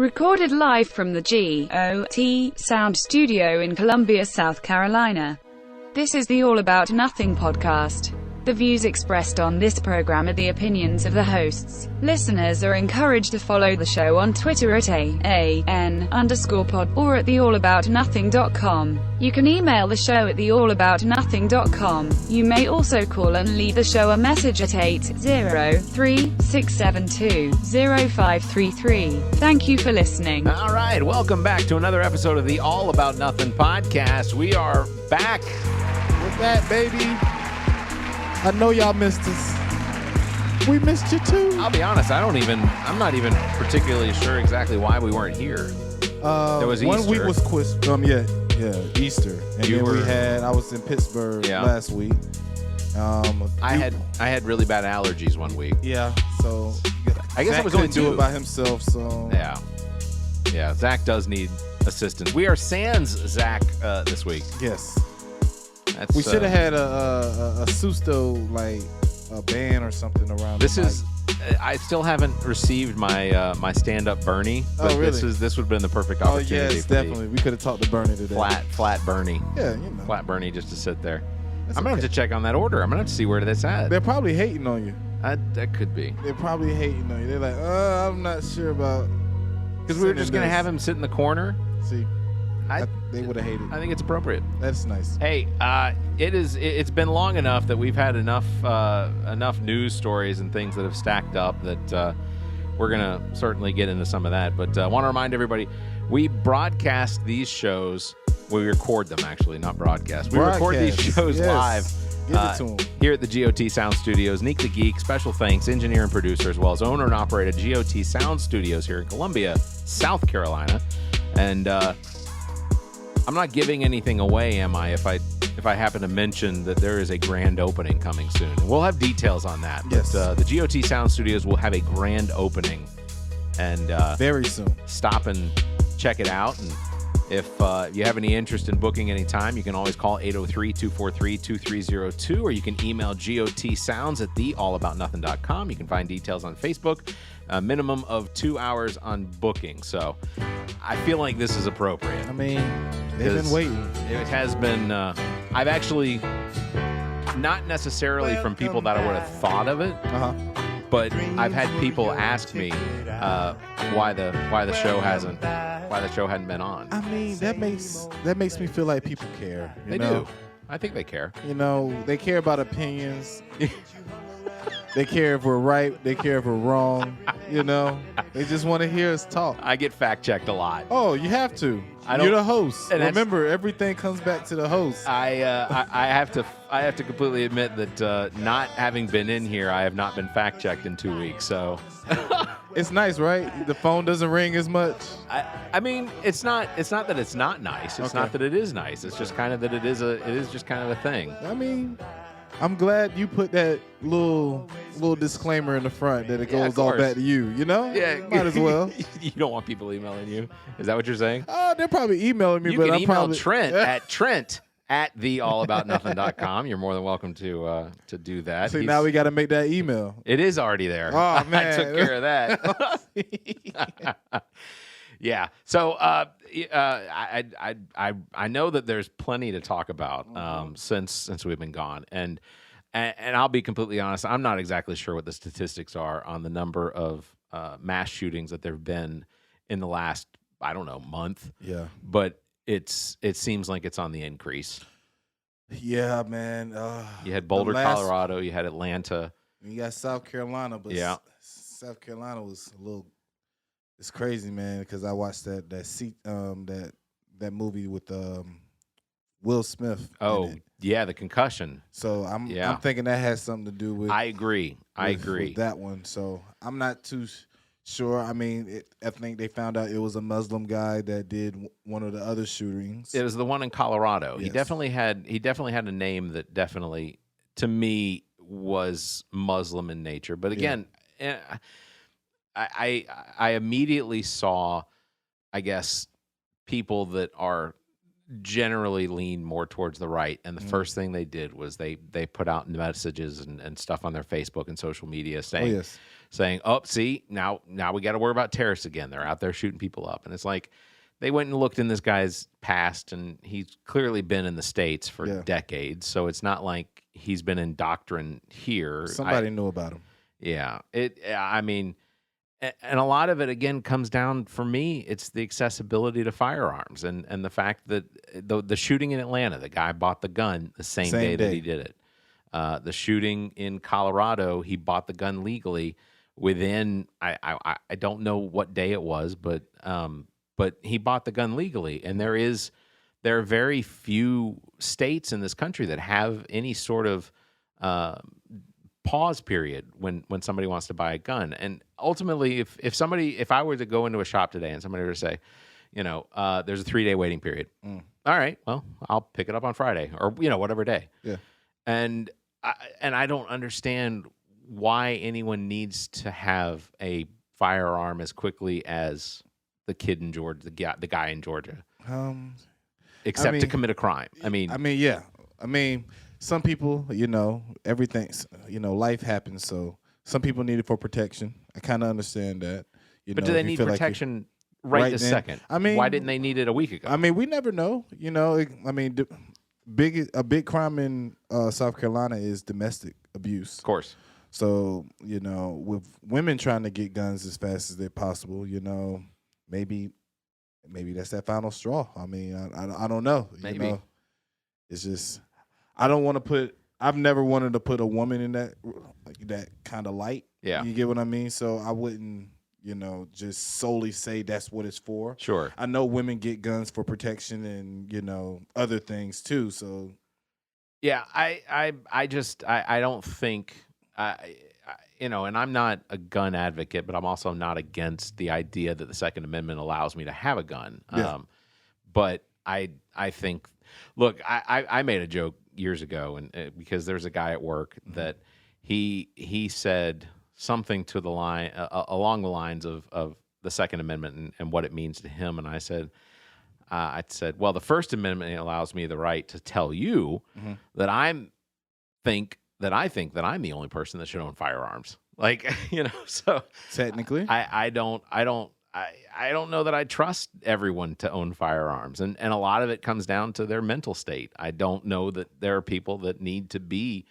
Recorded live from the G.O.T. Sound Studio in Columbia, South Carolina. This is the All About Nothing podcast. The views expressed on this program are the opinions of the hosts. Listeners are encouraged to follow the show on Twitter at AAN_pod or at theallaboutnothing.com. You can email the show at theallaboutnothing.com. You may also call and leave the show a message at 803-672-0533. Thank you for listening. All right, welcome back to another episode of the All About Nothing podcast. We are back. We're back, baby. I know y'all missed us. We missed you too. I'll be honest, I'm not even particularly sure exactly why we weren't here. There was one Easter. week was Easter. And I was in Pittsburgh last week. I had really bad allergies one week. Yeah, so I guess Zach I was only couldn't do it by himself, so yeah, Zach does need assistance. We are sans Zach this week. Yes. We should have had a Susto, like a band or something around. I still haven't received my my stand-up Bernie. But really? This would have been the perfect opportunity. Oh yes, definitely. We could have talked to Bernie today. Flat Bernie. Yeah, you know. Flat Bernie just to sit there. I'm gonna have to check on that order. I'm gonna have to see where that's at. They're probably hating on you. That could be. They're probably hating on you. They're like, I'm not sure about. Because we were just gonna have him sit in the corner. See. They would have hated. I think it's appropriate. That's nice. Hey, it's been long enough that we've had enough news stories and things that have stacked up that we're gonna certainly get into some of that. But I want to remind everybody, we broadcast these shows. We record them, actually, not broadcast. We record these shows live. Give it to them. Here at the G.O.T. Sound Studios. Neek the Geek, special thanks, engineer and producer, as well as owner and operator G.O.T. Sound Studios here in Columbia, South Carolina. And I'm not giving anything away, am I, if I happen to mention that there is a grand opening coming soon. And we'll have details on that. Yes. But the G.O.T. Sound Studios will have a grand opening. And very soon. Stop and check it out. And if you have any interest in booking any time, you can always call 803-243-2302, or you can email gotsounds at theallaboutnothing.com. You can find details on Facebook. A minimum of 2 hours on booking. So I feel like this is appropriate. I mean, they've been waiting. It has been. I've actually, not necessarily from people that I would have thought of it, but I've had people ask me why the show hadn't been on. I mean, that makes me feel like people care. They do. I think they care. You know, they care about opinions. They care if we're right. They care if we're wrong. You know, they just want to hear us talk. I get fact checked a lot. Oh, you have to. You're the host. Remember, everything comes back to the host. I have to completely admit that not having been in here, I have not been fact checked in 2 weeks. So it's nice, right? The phone doesn't ring as much. I mean, it's not that it's not nice. It's not that it is nice. It's just kind of that it is just kind of a thing. I mean, I'm glad you put that little disclaimer in the front that it goes all back to you, you know? Yeah. Might as well. You don't want people emailing you? Is that what you're saying? They're probably emailing me, you but can I'm email probably... Trent at theallaboutnothing.com. You're more than welcome to do that. See, now we got to make that email. It is already there. Oh, man. I took care of that. Yeah. So I know that there's plenty to talk about since we've been gone, and I'll be completely honest. I'm not exactly sure what the statistics are on the number of mass shootings that there've been in the last, I don't know, month. Yeah. But it seems like it's on the increase. Yeah, man. You had Boulder, Colorado. You had Atlanta. You got South Carolina, but South Carolina was a little. It's crazy, man, because I watched that movie with Will Smith. Oh, yeah, the concussion. So I'm thinking that has something to do with. I agree. With that one. So I'm not too sure. I mean, I think they found out it was a Muslim guy that did one of the other shootings. It was the one in Colorado. Yes. He definitely had a name that definitely, to me, was Muslim in nature. But again. I immediately saw, I guess, people that are generally lean more towards the right. And the first thing they did was they put out messages and stuff on their Facebook and social media saying, oh, see, now we got to worry about terrorists again. They're out there shooting people up. And it's like, they went and looked in this guy's past, and he's clearly been in the States for decades. So it's not like he's been in doctrine here. Somebody knew about him. Yeah. I mean, and a lot of it, again, comes down, for me, it's the accessibility to firearms and the fact that the shooting in Atlanta, the guy bought the gun the same day that he did it. The shooting in Colorado, he bought the gun legally within, I don't know what day it was, but he bought the gun legally. And there are very few states in this country that have any sort of pause period when somebody wants to buy a gun. And ultimately, if I were to go into a shop today and somebody were to say, there's a 3-day waiting period. All right, well, I'll pick it up on Friday or, whatever day. Yeah. And I don't understand why anyone needs to have a firearm as quickly as the kid in Georgia, the guy in Georgia, except to commit a crime. Some people, everything's, life happens. So some people need it for protection. I kind of understand that. But do they need protection right this second? Why didn't they need it a week ago? We never know. A big crime in South Carolina is domestic abuse. Of course. So, with women trying to get guns as fast as they possible, maybe that's that final straw. I don't know. Maybe. It's just, I've never wanted to put a woman in that kind of light. Yeah. You get what I mean? So I wouldn't, just solely say that's what it's for. Sure. I know women get guns for protection and, other things too. So. Yeah, I don't think, and I'm not a gun advocate, but I'm also not against the idea that the Second Amendment allows me to have a gun. Yeah. But I think, look, I made a joke years ago, and because there's a guy at work that he said something to the line along the lines of the Second Amendment and what it means to him, and I said, well, the First Amendment allows me the right to tell you that I think that I'm the only person that should own firearms. Like, so technically, I don't know that I trust everyone to own firearms, and a lot of it comes down to their mental state. I don't know that there are people that need to be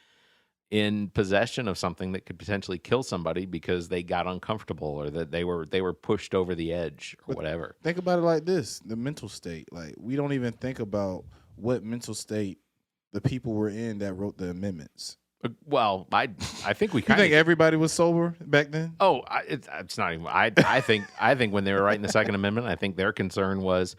in possession of something that could potentially kill somebody because they got uncomfortable or that they were pushed over the edge or whatever. Think about it like this: the mental state. Like, we don't even think about what mental state the people were in that wrote the amendments. Well, I think we kind of. You think everybody was sober back then? Oh, it's not even. I think when they were writing the Second Amendment, I think their concern was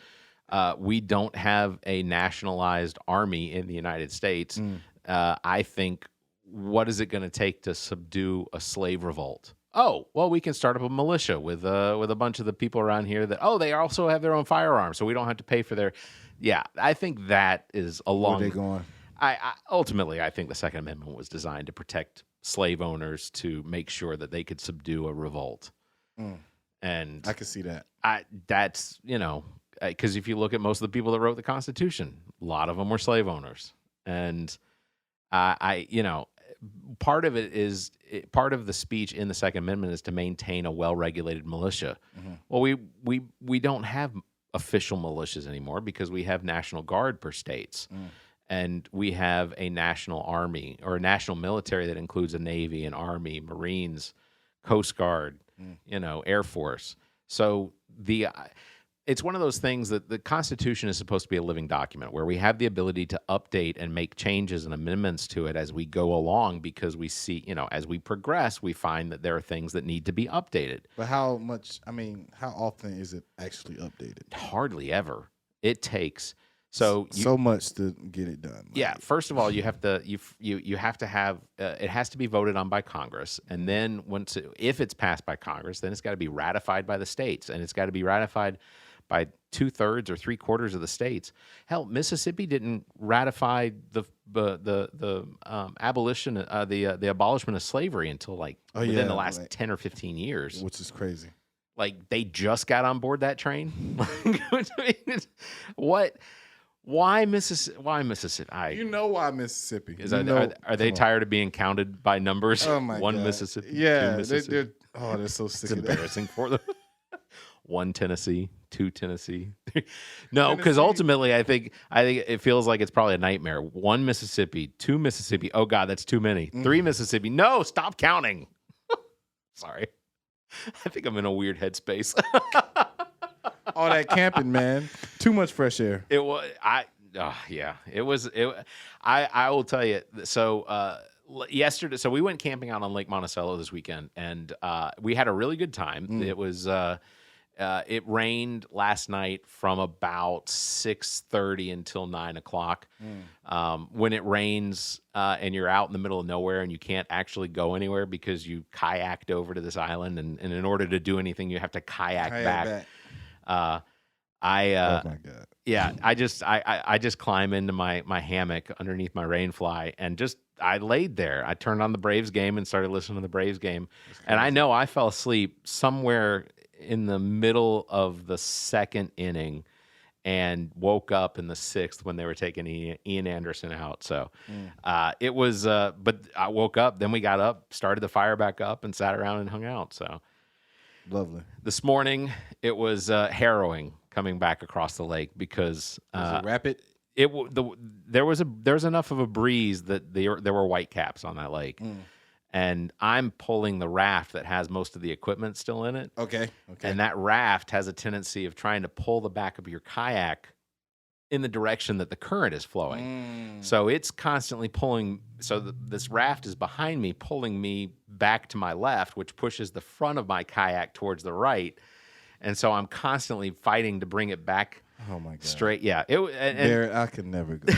we don't have a nationalized army in the United States. I think, what is it going to take to subdue a slave revolt? Oh, well, we can start up a militia with a bunch of the people around here that they also have their own firearms, so we don't have to pay for their. Yeah, I think that is along. Where are they going? Ultimately, I think the Second Amendment was designed to protect slave owners, to make sure that they could subdue a revolt. And I can see that. That's, because if you look at most of the people that wrote the Constitution, a lot of them were slave owners. And part of the speech in the Second Amendment is to maintain a well-regulated militia. Well, we don't have official militias anymore because we have National Guard per states. And we have a national army or a national military that includes a Navy, an Army, Marines, Coast Guard, Air Force. So it's one of those things that the Constitution is supposed to be a living document where we have the ability to update and make changes and amendments to it as we go along, because we see, as we progress, we find that there are things that need to be updated. But how often is it actually updated? Hardly ever. It takes so much to get it done. Like, yeah. First of all, you have to you have to have it has to be voted on by Congress, and then if it's passed by Congress, then it's got to be ratified by the states, and it's got to be ratified by 2/3 or 3/4 of the states. Hell, Mississippi didn't ratify the abolition, the abolishment of slavery until within the last 10 or 15 years, which is crazy. Like, they just got on board that train. Why Mississippi? Why Mississippi? You know why Mississippi? Are they tired of being counted by numbers? Oh my One God. Mississippi. Yeah, two Mississippi. they're so sick It's of that. embarrassing for them. One Tennessee, two Tennessee. No, because ultimately, I think it feels like it's probably a nightmare. One Mississippi, two Mississippi. Oh God, that's too many. Three Mississippi. No, stop counting. Sorry, I think I'm in a weird headspace. All that camping, man. Too much fresh air. It was. Yeah. It was. I will tell you. So yesterday, so we went camping out on Lake Monticello this weekend, and we had a really good time. It was. It rained last night from about 6:30 until 9 o'clock. When it rains and you're out in the middle of nowhere and you can't actually go anywhere because you kayaked over to this island, and in order to do anything, you have to kayak back. Oh my God. Yeah, I just climb into my hammock underneath my rainfly and I laid there. I turned on the Braves game and started listening to the Braves game. And I know I fell asleep somewhere in the middle of the second inning and woke up in the sixth when they were taking Ian Anderson out. So it was, but I woke up, then we got up, started the fire back up and sat around and hung out. So Lovely. this morning it was harrowing coming back across the lake because Was it rapid? There was enough of a breeze that there were white caps on that lake. And I'm pulling the raft that has most of the equipment still in it. Okay. And that raft has a tendency of trying to pull the back of your kayak in the direction that the current is flowing. So it's constantly pulling. So this raft is behind me, pulling me back to my left, which pushes the front of my kayak towards the right. And so I'm constantly fighting to bring it back. Oh my God. Straight. Yeah. Barrett, I could never go.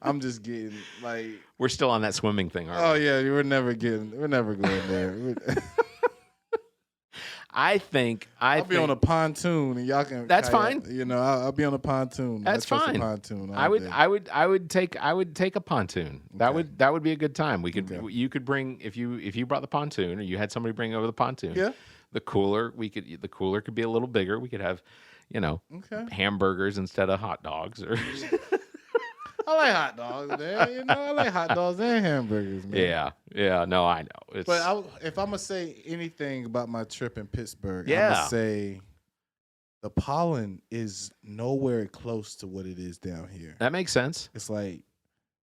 I'm just getting like. We're still on that swimming thing, aren't we? Oh yeah, we're never going there. I think I'll be on a pontoon and y'all can. That's kayak. fine. You know, I'll be on a pontoon. That's fine. I would take a pontoon. Okay. That would be a good time. You could bring if you brought the pontoon or you had somebody bring over the pontoon. Yeah. The cooler could be a little bigger. We could have, hamburgers instead of hot dogs or. I like hot dogs, man. I like hot dogs and hamburgers, man. Yeah. No, I know. But if I'm gonna say anything about my trip in Pittsburgh, I'm gonna say the pollen is nowhere close to what it is down here. That makes sense. It's like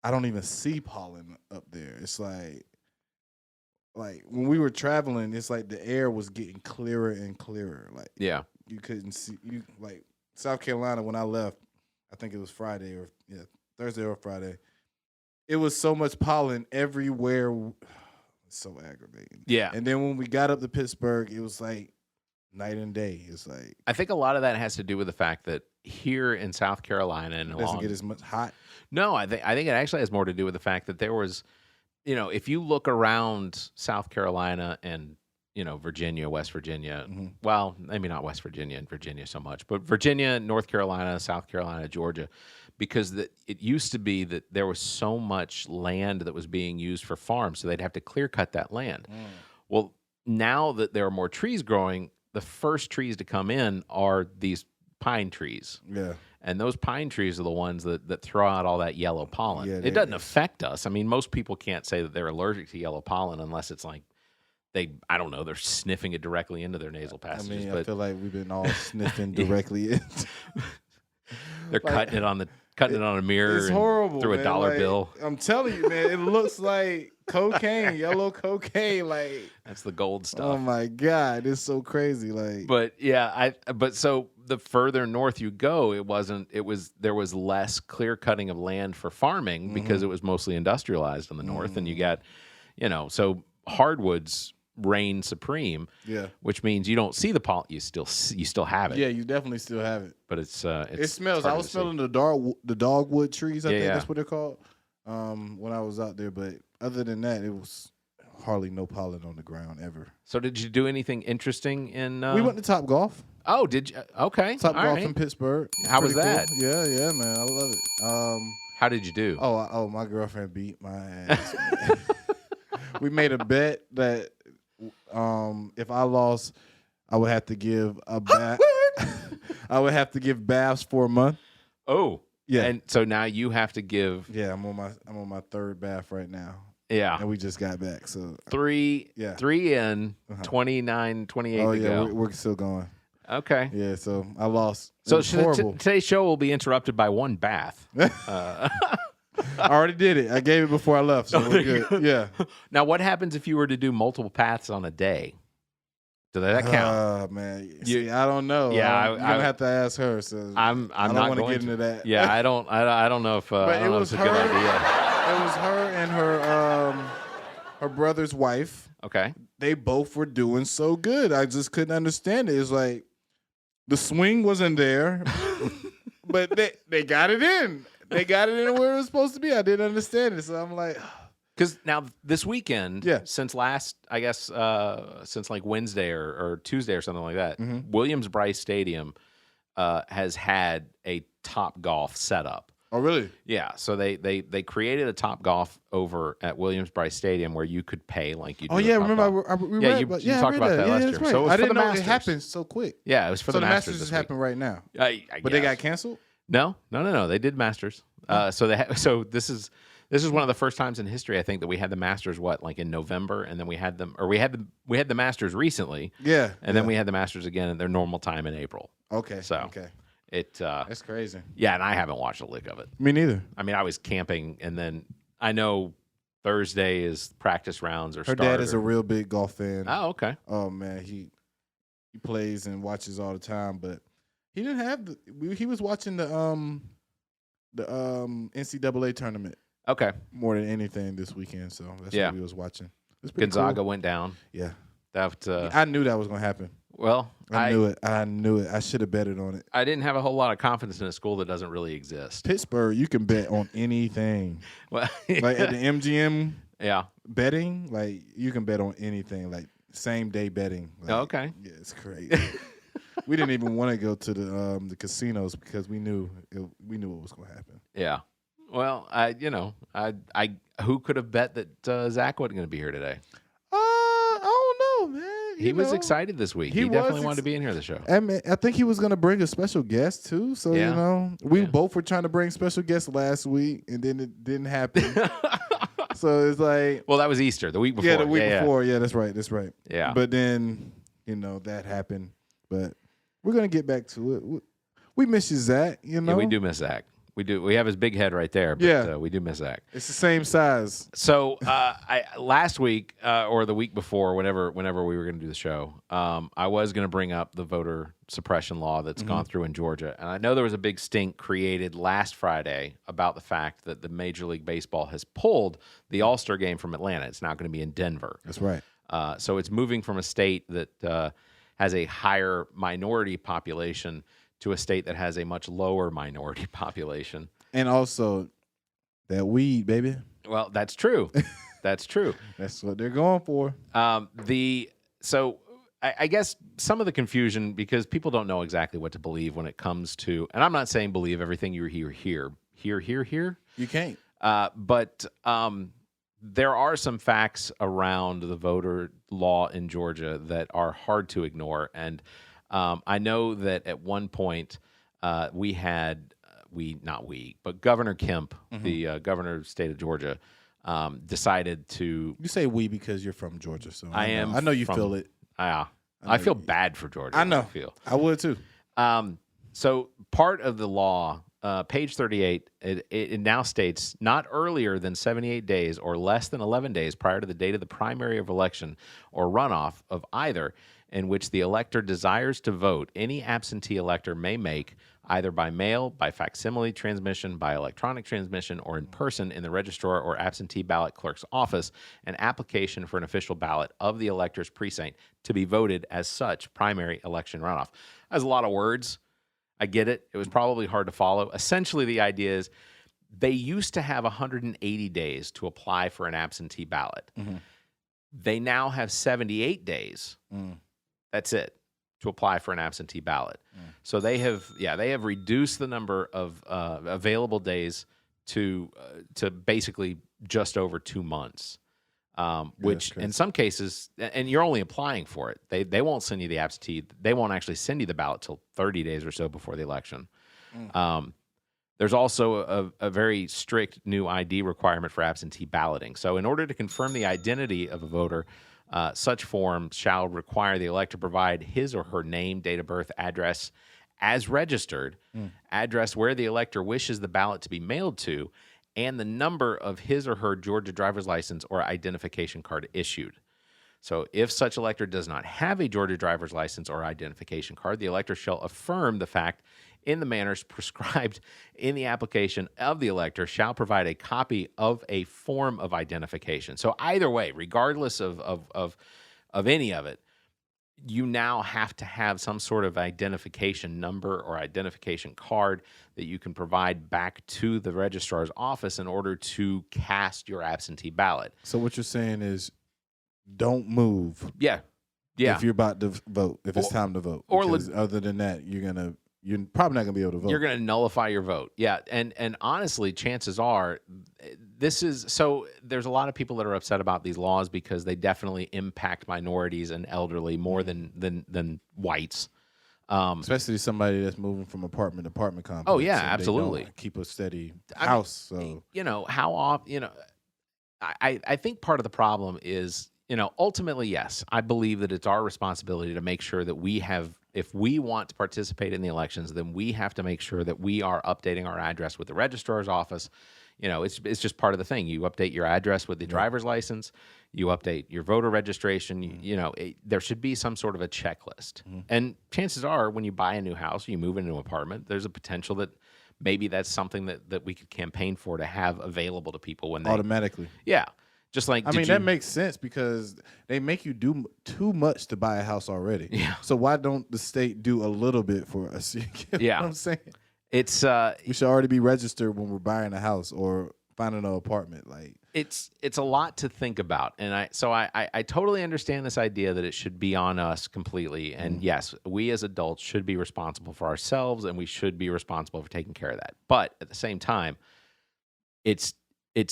I don't even see pollen up there. It's like when we were traveling, it's like the air was getting clearer and clearer. Like you couldn't see South Carolina when I left. I think it was Friday or Thursday or Friday. It was so much pollen everywhere. It's so aggravating. Yeah. And then when we got up to Pittsburgh, it was like night and day. It's like I think a lot of that has to do with the fact that here in South Carolina and it doesn't get as much hot. No, I think it actually has more to do with the fact that there was, if you look around South Carolina and Virginia, West Virginia. Well, maybe not West Virginia and Virginia so much, but Virginia, North Carolina, South Carolina, Georgia, because it used to be that there was so much land that was being used for farms, so they'd have to clear cut that land. Well, now that there are more trees growing, the first trees to come in are these pine trees. Yeah. And those pine trees are the ones that throw out all that yellow pollen. Yeah, it doesn't affect us. I mean, most people can't say that they're allergic to yellow pollen unless it's like I don't know, they're sniffing it directly into their nasal passages. I feel like we've been all sniffing directly in. They're cutting it on a mirror. It's horrible. Through a dollar bill. I'm telling you, man, it looks like cocaine, yellow cocaine. That's the gold stuff. Oh my God, it's so crazy. But yeah, so the further north you go, there was less clear cutting of land for farming because it was mostly industrialized in the north, and you got, so hardwoods reign supreme. Yeah, which means you don't see the pollen. You still have it. Yeah, you definitely still have it. But it smells. I was smelling the dogwood trees. I think that's what they're called. When I was out there, but other than that, it was hardly no pollen on the ground ever. So did you do anything interesting in? We went to Top Golf. Oh, did you? Okay, Top Golf in Pittsburgh. How was that? Cool. Yeah, man, I love it. How did you do? Oh, my girlfriend beat my ass. We made a bet that if I lost, I would have to give a bath. I would have to give baths for a month. Oh, yeah. And so now you have to give. Yeah, I'm on my third bath right now. Yeah, and we just got back. So three in, 29, 28 to go. We're still going. Okay. Yeah, so I lost. So horrible. Today's show will be interrupted by one bath. I already did it. I gave it before I left, so we're good. Yeah. Now, what happens if you were to do multiple baths on a day? Does that count? Man. See, I don't know. Yeah, you're gonna have to ask her. So I'm I don't not want to going get into that. Yeah, I don't know if. But it was her. a good idea. It was her and her brother's wife. Okay. They both were doing so good. I just couldn't understand it. It's like the swing wasn't there, but they got it in. They got it in where it was supposed to be. I didn't understand it, so I'm like. Because now this weekend, since last, I guess, since like Wednesday or Tuesday or something like that, Williams-Brice Stadium has had a Topgolf setup. Oh, really? Yeah. So they created a Topgolf over at Williams-Brice Stadium where you could pay like you. Oh yeah, remember you talked about that last year. Right. So it was I for didn't the know Masters. it happened so quick. Yeah, it was for the Masters. So the Masters is happening right now. I but they got canceled. No. They did Masters. So this is one of the first times in history, I think, that we had the Masters, like in November, and then we had the Masters recently. Yeah. And then we had the Masters again at their normal time in April. Okay. So that's crazy. Yeah, and I haven't watched a lick of it. Me neither. I mean, I was camping, and then I know Thursday is practice rounds or her dad is a real big golf fan. Oh, okay. Oh man, he plays and watches all the time, but he didn't have he was watching the NCAA tournament. Okay. More than anything this weekend, so that's what we was watching. Gonzaga cool. went down. Yeah. I knew that was going to happen. Well, I knew it. I should have betted on it. I didn't have a whole lot of confidence in a school that doesn't really exist. Pittsburgh, you can bet on anything. Well, like at the MGM betting, like you can bet on anything, like same day betting. Like, okay. Yeah, it's crazy. We didn't even want to go to the casinos because we knew what was going to happen. Yeah. Well, who could have bet that Zach wasn't going to be here today? I don't know, man. He was excited this week. He definitely wanted to be in here the show. I think he was going to bring a special guest too. So we both were trying to bring special guests last week, and then it didn't happen. So it's like, well, that was Easter, the week before. Yeah, the week before. Yeah, that's right. Yeah. But then that happened. But we're gonna get back to it. We miss you, Zach. Yeah, we do miss Zach. We do. We have his big head right there, but we do miss Zach. It's the same size. So last week or the week before, whenever we were going to do the show, I was going to bring up the voter suppression law that's gone through in Georgia. And I know there was a big stink created last Friday about the fact that the Major League Baseball has pulled the All-Star game from Atlanta. It's now going to be in Denver. That's right. So it's moving from a state that has a higher minority population to a state that has a much lower minority population. And also that weed, baby. Well, that's true. That's true. That's what they're going for. So I guess some of the confusion, because people don't know exactly what to believe when it comes to, and I'm not saying believe everything you hear here. You can't. But there are some facts around the voter law in Georgia that are hard to ignore. And I know that at one point but Governor Kemp, the governor of the state of Georgia, decided to. You say we because you're from Georgia, so I am. I know you feel it. I feel bad for Georgia. I know. I would too. So part of the law, page 38, it now states not earlier than 78 days or less than 11 days prior to the date of the primary of election or runoff of either in which the elector desires to vote, any absentee elector may make, either by mail, by facsimile transmission, by electronic transmission, or in person in the registrar or absentee ballot clerk's office, an application for an official ballot of the elector's precinct to be voted as such primary election runoff. That's a lot of words. I get it. It was probably hard to follow. Essentially, the idea is they used to have 180 days to apply for an absentee ballot. They now have 78 days. That's it, to apply for an absentee ballot. So they have reduced the number of available days to basically just over 2 months, which in some cases, and you're only applying for it. They won't send you the absentee. They won't actually send you the ballot till 30 days or so before the election. There's also a very strict new ID requirement for absentee balloting. So in order to confirm the identity of a voter, such forms shall require the elector provide his or her name, date of birth, address as registered, address where the elector wishes the ballot to be mailed to, and the number of his or her Georgia driver's license or identification card issued. So if such elector does not have a Georgia driver's license or identification card, the elector shall affirm the fact in the manners prescribed in the application of the elector, shall provide a copy of a form of identification. So either way, regardless of any of it, you now have to have some sort of identification number or identification card that you can provide back to the registrar's office in order to cast your absentee ballot. So what you're saying is don't move. Yeah. If you're about to vote, if it's time to vote. Or other than that, you're probably not going to be able to vote. You're going to nullify your vote. Yeah. And honestly, chances are so there's a lot of people that are upset about these laws because they definitely impact minorities and elderly more than whites. Especially somebody that's moving from apartment to apartment complex. Oh yeah, so absolutely. They don't keep a steady house. How often, I think part of the problem is, ultimately, yes, I believe that it's our responsibility to make sure that if we want to participate in the elections, then we have to make sure that we are updating our address with the registrar's office. It's just part of the thing. You update your address with the driver's license. You update your voter registration. There should be some sort of a checklist. And chances are, when you buy a new house, you move into an apartment, there's a potential that maybe that's something that we could campaign for to have available to people when they automatically. Yeah. Just like, that makes sense because they make you do too much to buy a house already. Yeah. So why don't the state do a little bit for us? You know what I'm saying? It's we should already be registered when we're buying a house or finding an apartment. Like it's a lot to think about, and I totally understand this idea that it should be on us completely. And yes, we as adults should be responsible for ourselves, and we should be responsible for taking care of that. But at the same time, it's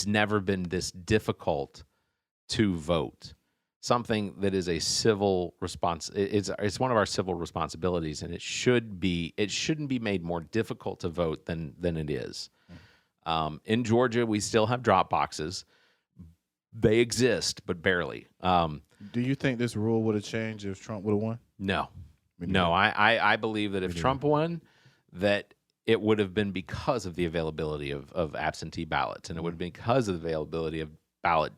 never been this difficult to vote. Something that is a civil response. It's one of our civil responsibilities, and it shouldn't be made more difficult to vote than it is. In Georgia, we still have drop boxes. They exist, but barely. Do you think this rule would have changed if Trump would have won? No. I believe that if Trump won, that it would have been because of the availability of absentee ballots, and it would have been because of the availability of ballot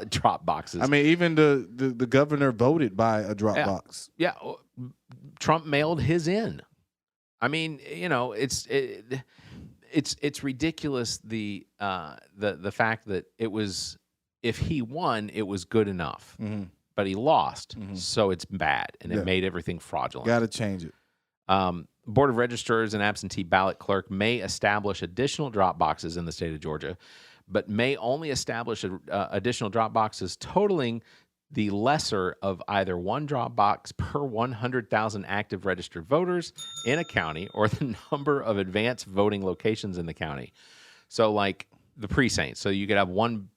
drop boxes. I mean, even the governor voted by a drop box. Yeah, Trump mailed his in. I mean, it's ridiculous the fact that it was, if he won, it was good enough, but he lost, so it's bad, and it made everything fraudulent. Got to change it. Board of Registrars and absentee ballot clerk may establish additional drop boxes in the state of Georgia, but may only establish additional drop boxes totaling the lesser of either one drop box per 100,000 active registered voters in a county or the number of advanced voting locations in the county. So like the precinct. So you could have one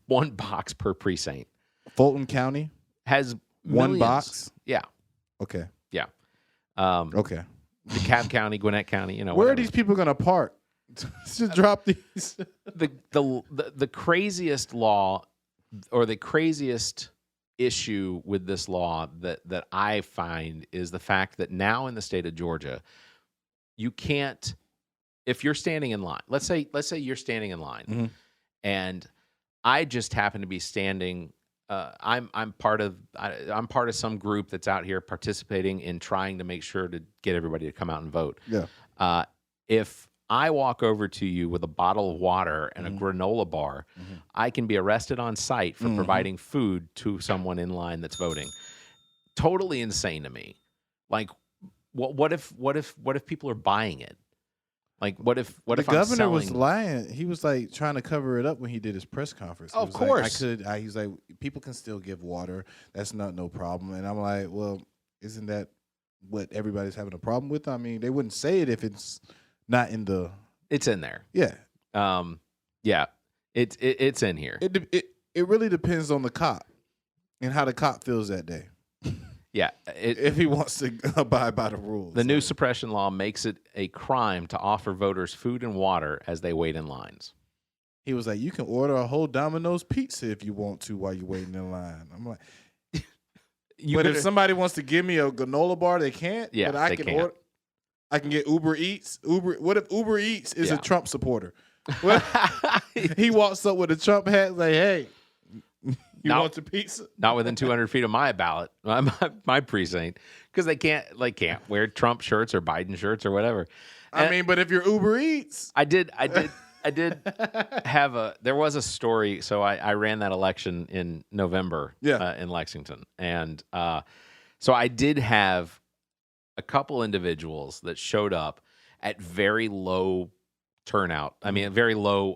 box per precinct. Fulton County has one box? Yeah. Okay. Yeah. Okay. DeKalb County, Gwinnett County, Where whatever. are these people going to park to drop these? The craziest law, or the craziest issue with this law that I find, is the fact that now in the state of Georgia, you can't, if you're standing in line, let's say you're standing in line, and I just happen to be standing. I'm part of some group that's out here participating in trying to make sure to get everybody to come out and vote. Yeah. If I walk over to you with a bottle of water and a granola bar, I can be arrested on site for providing food to someone in line that's voting. Totally insane to me. Like, what if people are buying it? Like, what if the governor was lying? He was like trying to cover it up when he did his press conference. Of course, he's like, people can still give water. That's no problem. And I'm like, well, isn't that what everybody's having a problem with? I mean, they wouldn't say it if it's not in the. It's in there. Yeah. Yeah. It's in here. It really depends on the cop and how the cop feels that day. Yeah. If he wants to abide by the rules. The new suppression law makes it a crime to offer voters food and water as they wait in lines. He was like, you can order a whole Domino's pizza if you want to while you're waiting in line. I'm like, but if somebody wants to give me a granola bar, they can't. Yeah, but I can order. I can get Uber Eats. What if Uber Eats is a Trump supporter? He walks up with a Trump hat, like, "Hey, you want the pizza?" Not within 200 feet of my ballot, my precinct, because they can't wear Trump shirts or Biden shirts or whatever. I mean, but if you're Uber Eats, I did have there was a story. So I ran that election in November in Lexington. And so I did have a couple individuals that showed up at very low turnout. I mean, very low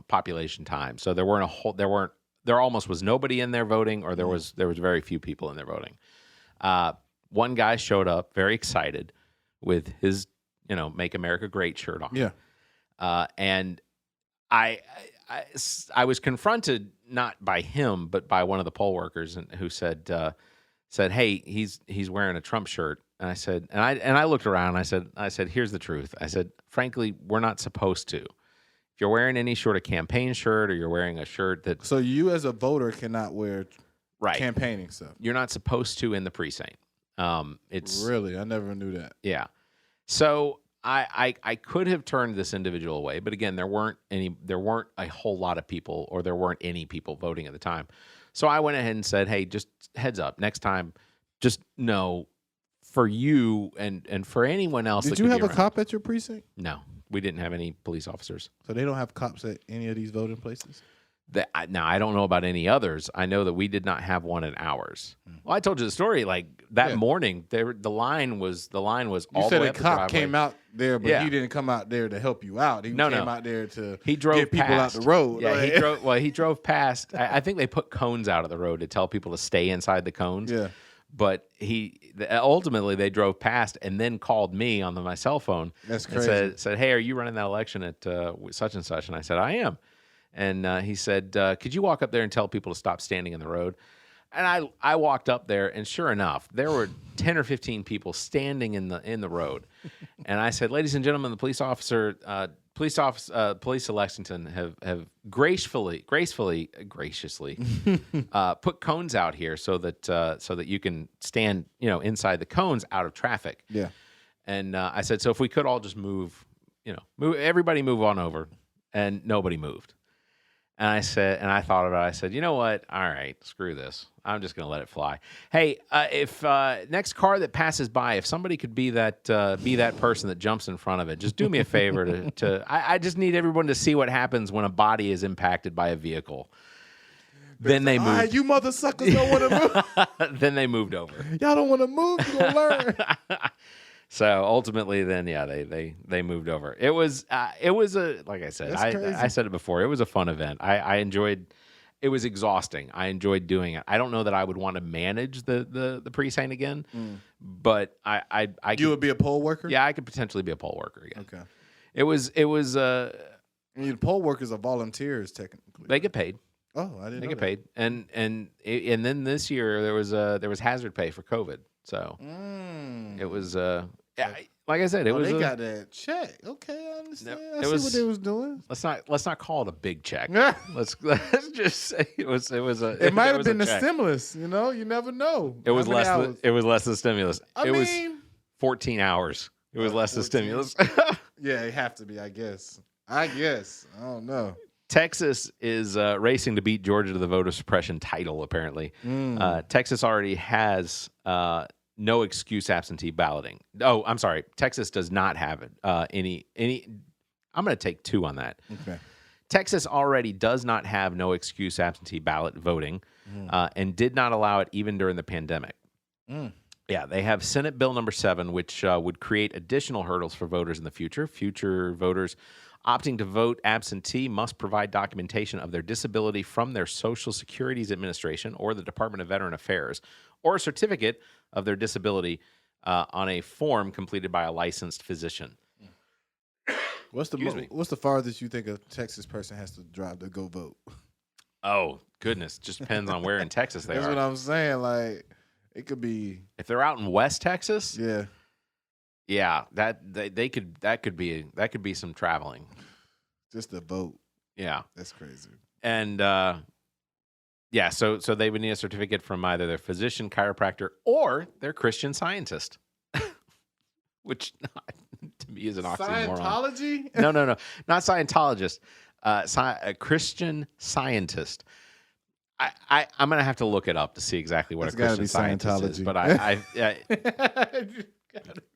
population time. So there almost was nobody in there voting, or there was very few people in there voting. One guy showed up very excited with his, Make America Great shirt on. Yeah. And I was confronted not by him, but by one of the poll workers, who said, "Hey, he's wearing a Trump shirt." And I said, and I looked around. And I said, "Here's the truth." I said, "Frankly, we're not supposed to. If you're wearing any sort of campaign shirt, or you're wearing a shirt that so you as a voter cannot wear campaigning stuff. You're not supposed to in the precinct. It's really, I never knew that. Yeah. So I could have turned this individual away, but again, there weren't a whole lot of people, or there weren't any people voting at the time. So I went ahead and said, "Hey, just heads up, next time, just know for you and for anyone else." Did you have a cop at your precinct? No, we didn't have any police officers. So they don't have cops at any of these voting places? Now, I don't know about any others. I know that we did not have one in ours. Well, I told you the story. Like that morning, the line was all the way up the driveway. You said a cop came out there, but he didn't come out there to help you out. He came out there to get people out the road. Yeah, he drove past. I think they put cones out of the road to tell people to stay inside the cones. Yeah. But ultimately they drove past and then called me on my cell phone. That's crazy. And said, "Hey, are you running that election at such and such?" And I said, "I am." And he said, "Could you walk up there and tell people to stop standing in the road?" And I walked up there, and sure enough, there were 10 or 15 people standing in the road. And I said, "Ladies and gentlemen, the police of Lexington have graciously put cones out here so that you can stand, inside the cones out of traffic." Yeah. And I said, "So if we could all just move everybody move on over," and nobody moved. And I thought about it. I said, "You know what? All right, screw this. I'm just going to let it fly." Hey, if next car that passes by, if somebody could be that person that jumps in front of it, just do me a favor I just need everyone to see what happens when a body is impacted by a vehicle. Then they moved. Right, you mother suckers don't want to move. Then they moved over. Y'all don't want to move. You're going to learn. So ultimately, then they moved over. It was like I said, I said it before. It was a fun event. I enjoyed. It was exhausting. I enjoyed doing it. I don't know that I would want to manage the precinct again, but I you would be a poll worker. Yeah, I could potentially be a poll worker again. Okay. It was. I mean, poll workers are volunteers technically. They get paid. Oh, I didn't. They know get that. paid, and then this year there was hazard pay for COVID. So it was like I said, it was. They got that check. Okay, I understand. I see what they was doing. Let's not call it a big check. let's just say it was a. It might have been the stimulus. You never know. It was less. It was less than stimulus. It was 14 hours. It was less than stimulus. Yeah, it have to be. I guess. I don't know. Texas is racing to beat Georgia to the voter suppression title, apparently. Texas already has no excuse absentee balloting. Oh, I'm sorry. Texas does not have any. I'm going to take two on that. Okay. Texas already does not have no excuse absentee ballot voting and did not allow it even during the pandemic. Yeah, they have Senate Bill number 7, which would create additional hurdles for voters in the future. Future voters opting to vote absentee must provide documentation of their disability from their Social Security Administration or the Department of Veteran Affairs, or a certificate of their disability on a form completed by a licensed physician. What's the farthest you think a Texas person has to drive to go vote? Oh, goodness. Just depends on where in Texas they are. That's what I'm saying. Like, It could be if they're out in West Texas. Yeah, that could be some traveling. Just a vote. Yeah, that's crazy. And so they would need a certificate from either their physician, chiropractor, or their Christian Scientist, which to me is an oxymoron. Scientology? No, not Scientologist. A Christian Scientist. I'm gonna have to look it up to see exactly what a Christian Scientist is, but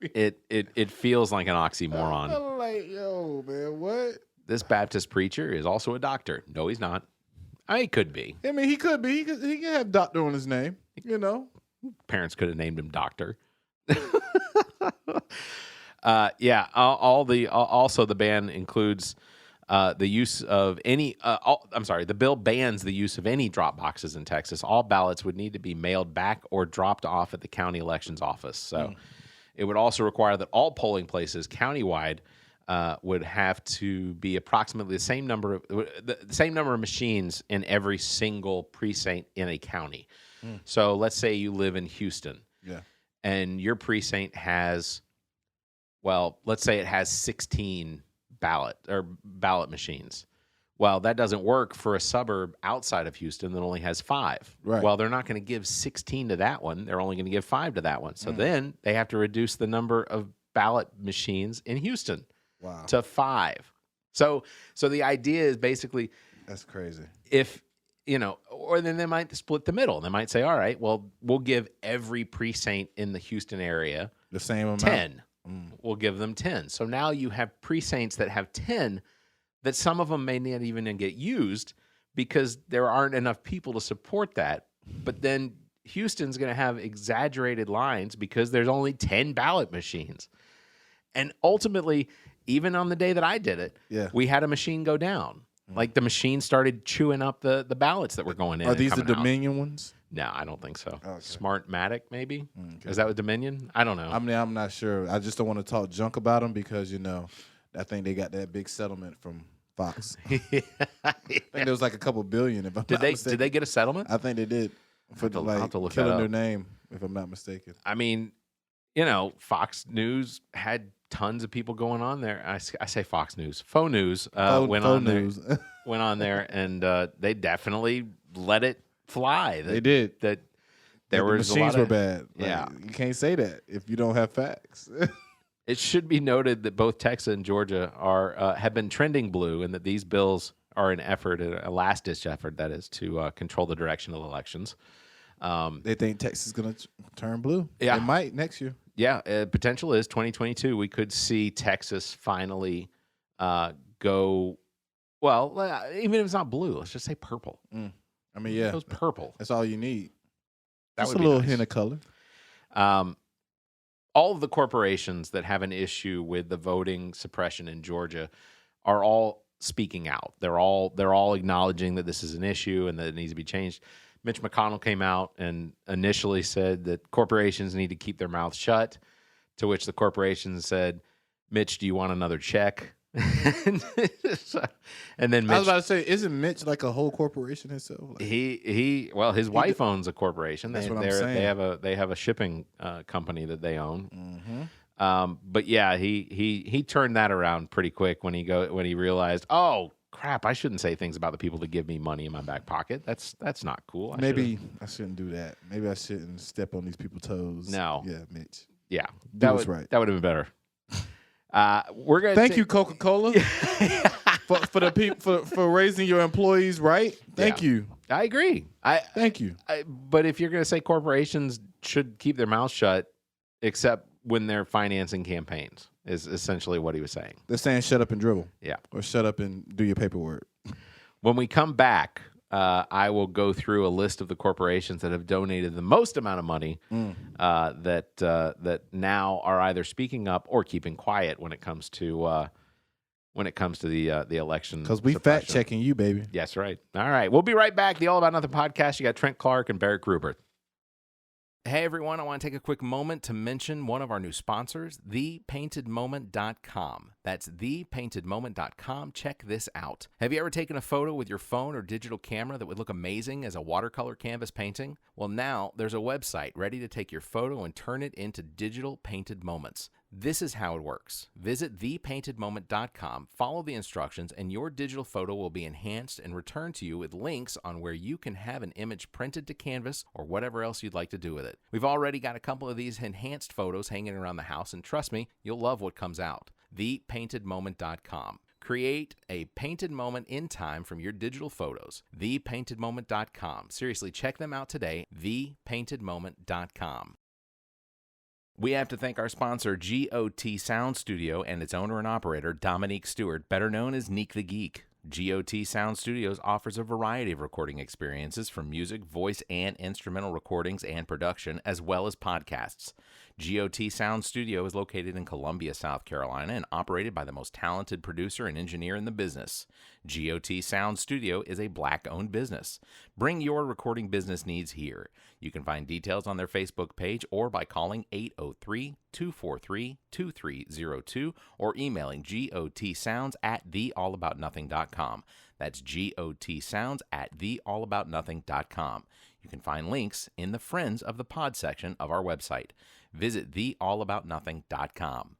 it feels like an oxymoron. I'm like, yo, man, what? This Baptist preacher is also a doctor. No, he's not. He could be. I mean, he could be. He could have doctor on his name. You know, parents could have named him doctor. Also the ban includes the use of any. The bill bans the use of any drop boxes in Texas. All ballots would need to be mailed back or dropped off at the county elections office. So it would also require that all polling places countywide would have to be approximately the same number of machines in every single precinct in a county. So let's say you live in Houston, and your precinct has, let's say it has 16 ballot machines. Well, that doesn't work for a suburb outside of Houston that only has 5. Right. Well, they're not going to give 16 to that one. They're only going to give 5 to that one. So then they have to reduce the number of ballot machines in Houston. Wow. To 5. So the idea is basically, that's crazy. If, or then they might split the middle. They might say, all right, well, we'll give every precinct in the Houston area the same amount. 10. We'll give them 10. So now you have precincts that have 10 that some of them may not even get used because there aren't enough people to support that. But then Houston's going to have exaggerated lines because there's only 10 ballot machines. And ultimately, even on the day that I did it, we had a machine go down. Like the machine started chewing up the ballots that were going in. Are these the Dominion ones? No, I don't think so. Okay. Smartmatic, maybe? Okay. Is that with Dominion? I don't know. I mean, I'm not sure. I just don't want to talk junk about them because, I think they got that big settlement from Fox. I think there was like a couple billion. If I'm not mistaken. Did they get a settlement? I think they did. For I'll have to look killing their name, if I'm not mistaken. I mean, Fox News had tons of people going on there. I say Fox News. Faux News went on there, and they definitely let it fly. They did. That there the was machines a lot were bad. You can't say that if you don't have facts. It should be noted that both Texas and Georgia have been trending blue, and that these bills are an effort, a last-ditch effort, that is, to control the direction of elections. They think Texas is going to turn blue. Yeah. It might next year. Yeah, potential is 2022. We could see Texas finally go, even if it's not blue, let's just say purple. I mean, yeah. It goes purple. That's all you need. Just a little hint of color. All of the corporations that have an issue with the voting suppression in Georgia are all speaking out. They're all acknowledging that this is an issue and that it needs to be changed. Mitch McConnell came out and initially said that corporations need to keep their mouths shut, to which the corporations said, Mitch, do you want another check? And then Mitch, I was about to say, isn't Mitch like a whole corporation himself? Like, his wife owns a corporation. That's what I'm saying. They have a shipping company that they own. But yeah, he turned that around pretty quick when he realized, oh crap, I shouldn't say things about the people that give me money in my back pocket. That's not cool. Maybe I shouldn't do that. Maybe I shouldn't step on these people's toes. No. Yeah, Mitch. Yeah, that was right. That would have been better. We're gonna thank you, Coca-Cola, for the people for raising your employees right. Thank you. I agree. Thank you. But if you're going to say corporations should keep their mouths shut, except when they're financing campaigns, is essentially what he was saying. They're saying shut up and dribble. Yeah. Or shut up and do your paperwork. When we come back, I will go through a list of the corporations that have donated the most amount of money that now are either speaking up or keeping quiet when it comes to the election. Because we fact checking you, baby. Yes, right. All right. We'll be right back. The All About Nothing podcast. You got Trent Clark and Barrett Gruber. Hey everyone, I want to take a quick moment to mention one of our new sponsors, thepaintedmoment.com. That's thepaintedmoment.com. Check this out. Have you ever taken a photo with your phone or digital camera that would look amazing as a watercolor canvas painting? Well, now there's a website ready to take your photo and turn it into digital painted moments. This is how it works. Visit thepaintedmoment.com, follow the instructions, and your digital photo will be enhanced and returned to you with links on where you can have an image printed to canvas or whatever else you'd like to do with it. We've already got a couple of these enhanced photos hanging around the house, and trust me, you'll love what comes out. Thepaintedmoment.com. Create a painted moment in time from your digital photos. Thepaintedmoment.com. Seriously, check them out today. Thepaintedmoment.com. We have to thank our sponsor, G.O.T Sound Studio, and its owner and operator, Dominique Stewart, better known as Neek the Geek. G.O.T Sound Studios offers a variety of recording experiences from music, voice, and instrumental recordings and production, as well as podcasts. G.O.T Sound Studio is located in Columbia, South Carolina, and operated by the most talented producer and engineer in the business. G.O.T Sound Studio is a Black-owned business. Bring your recording business needs here. You can find details on their Facebook page or by calling 803-243-2302 or emailing gotsounds@theallaboutnothing.com. That's gotsounds@theallaboutnothing.com. You can find links in the Friends of the Pod section of our website. Visit theallaboutnothing.com.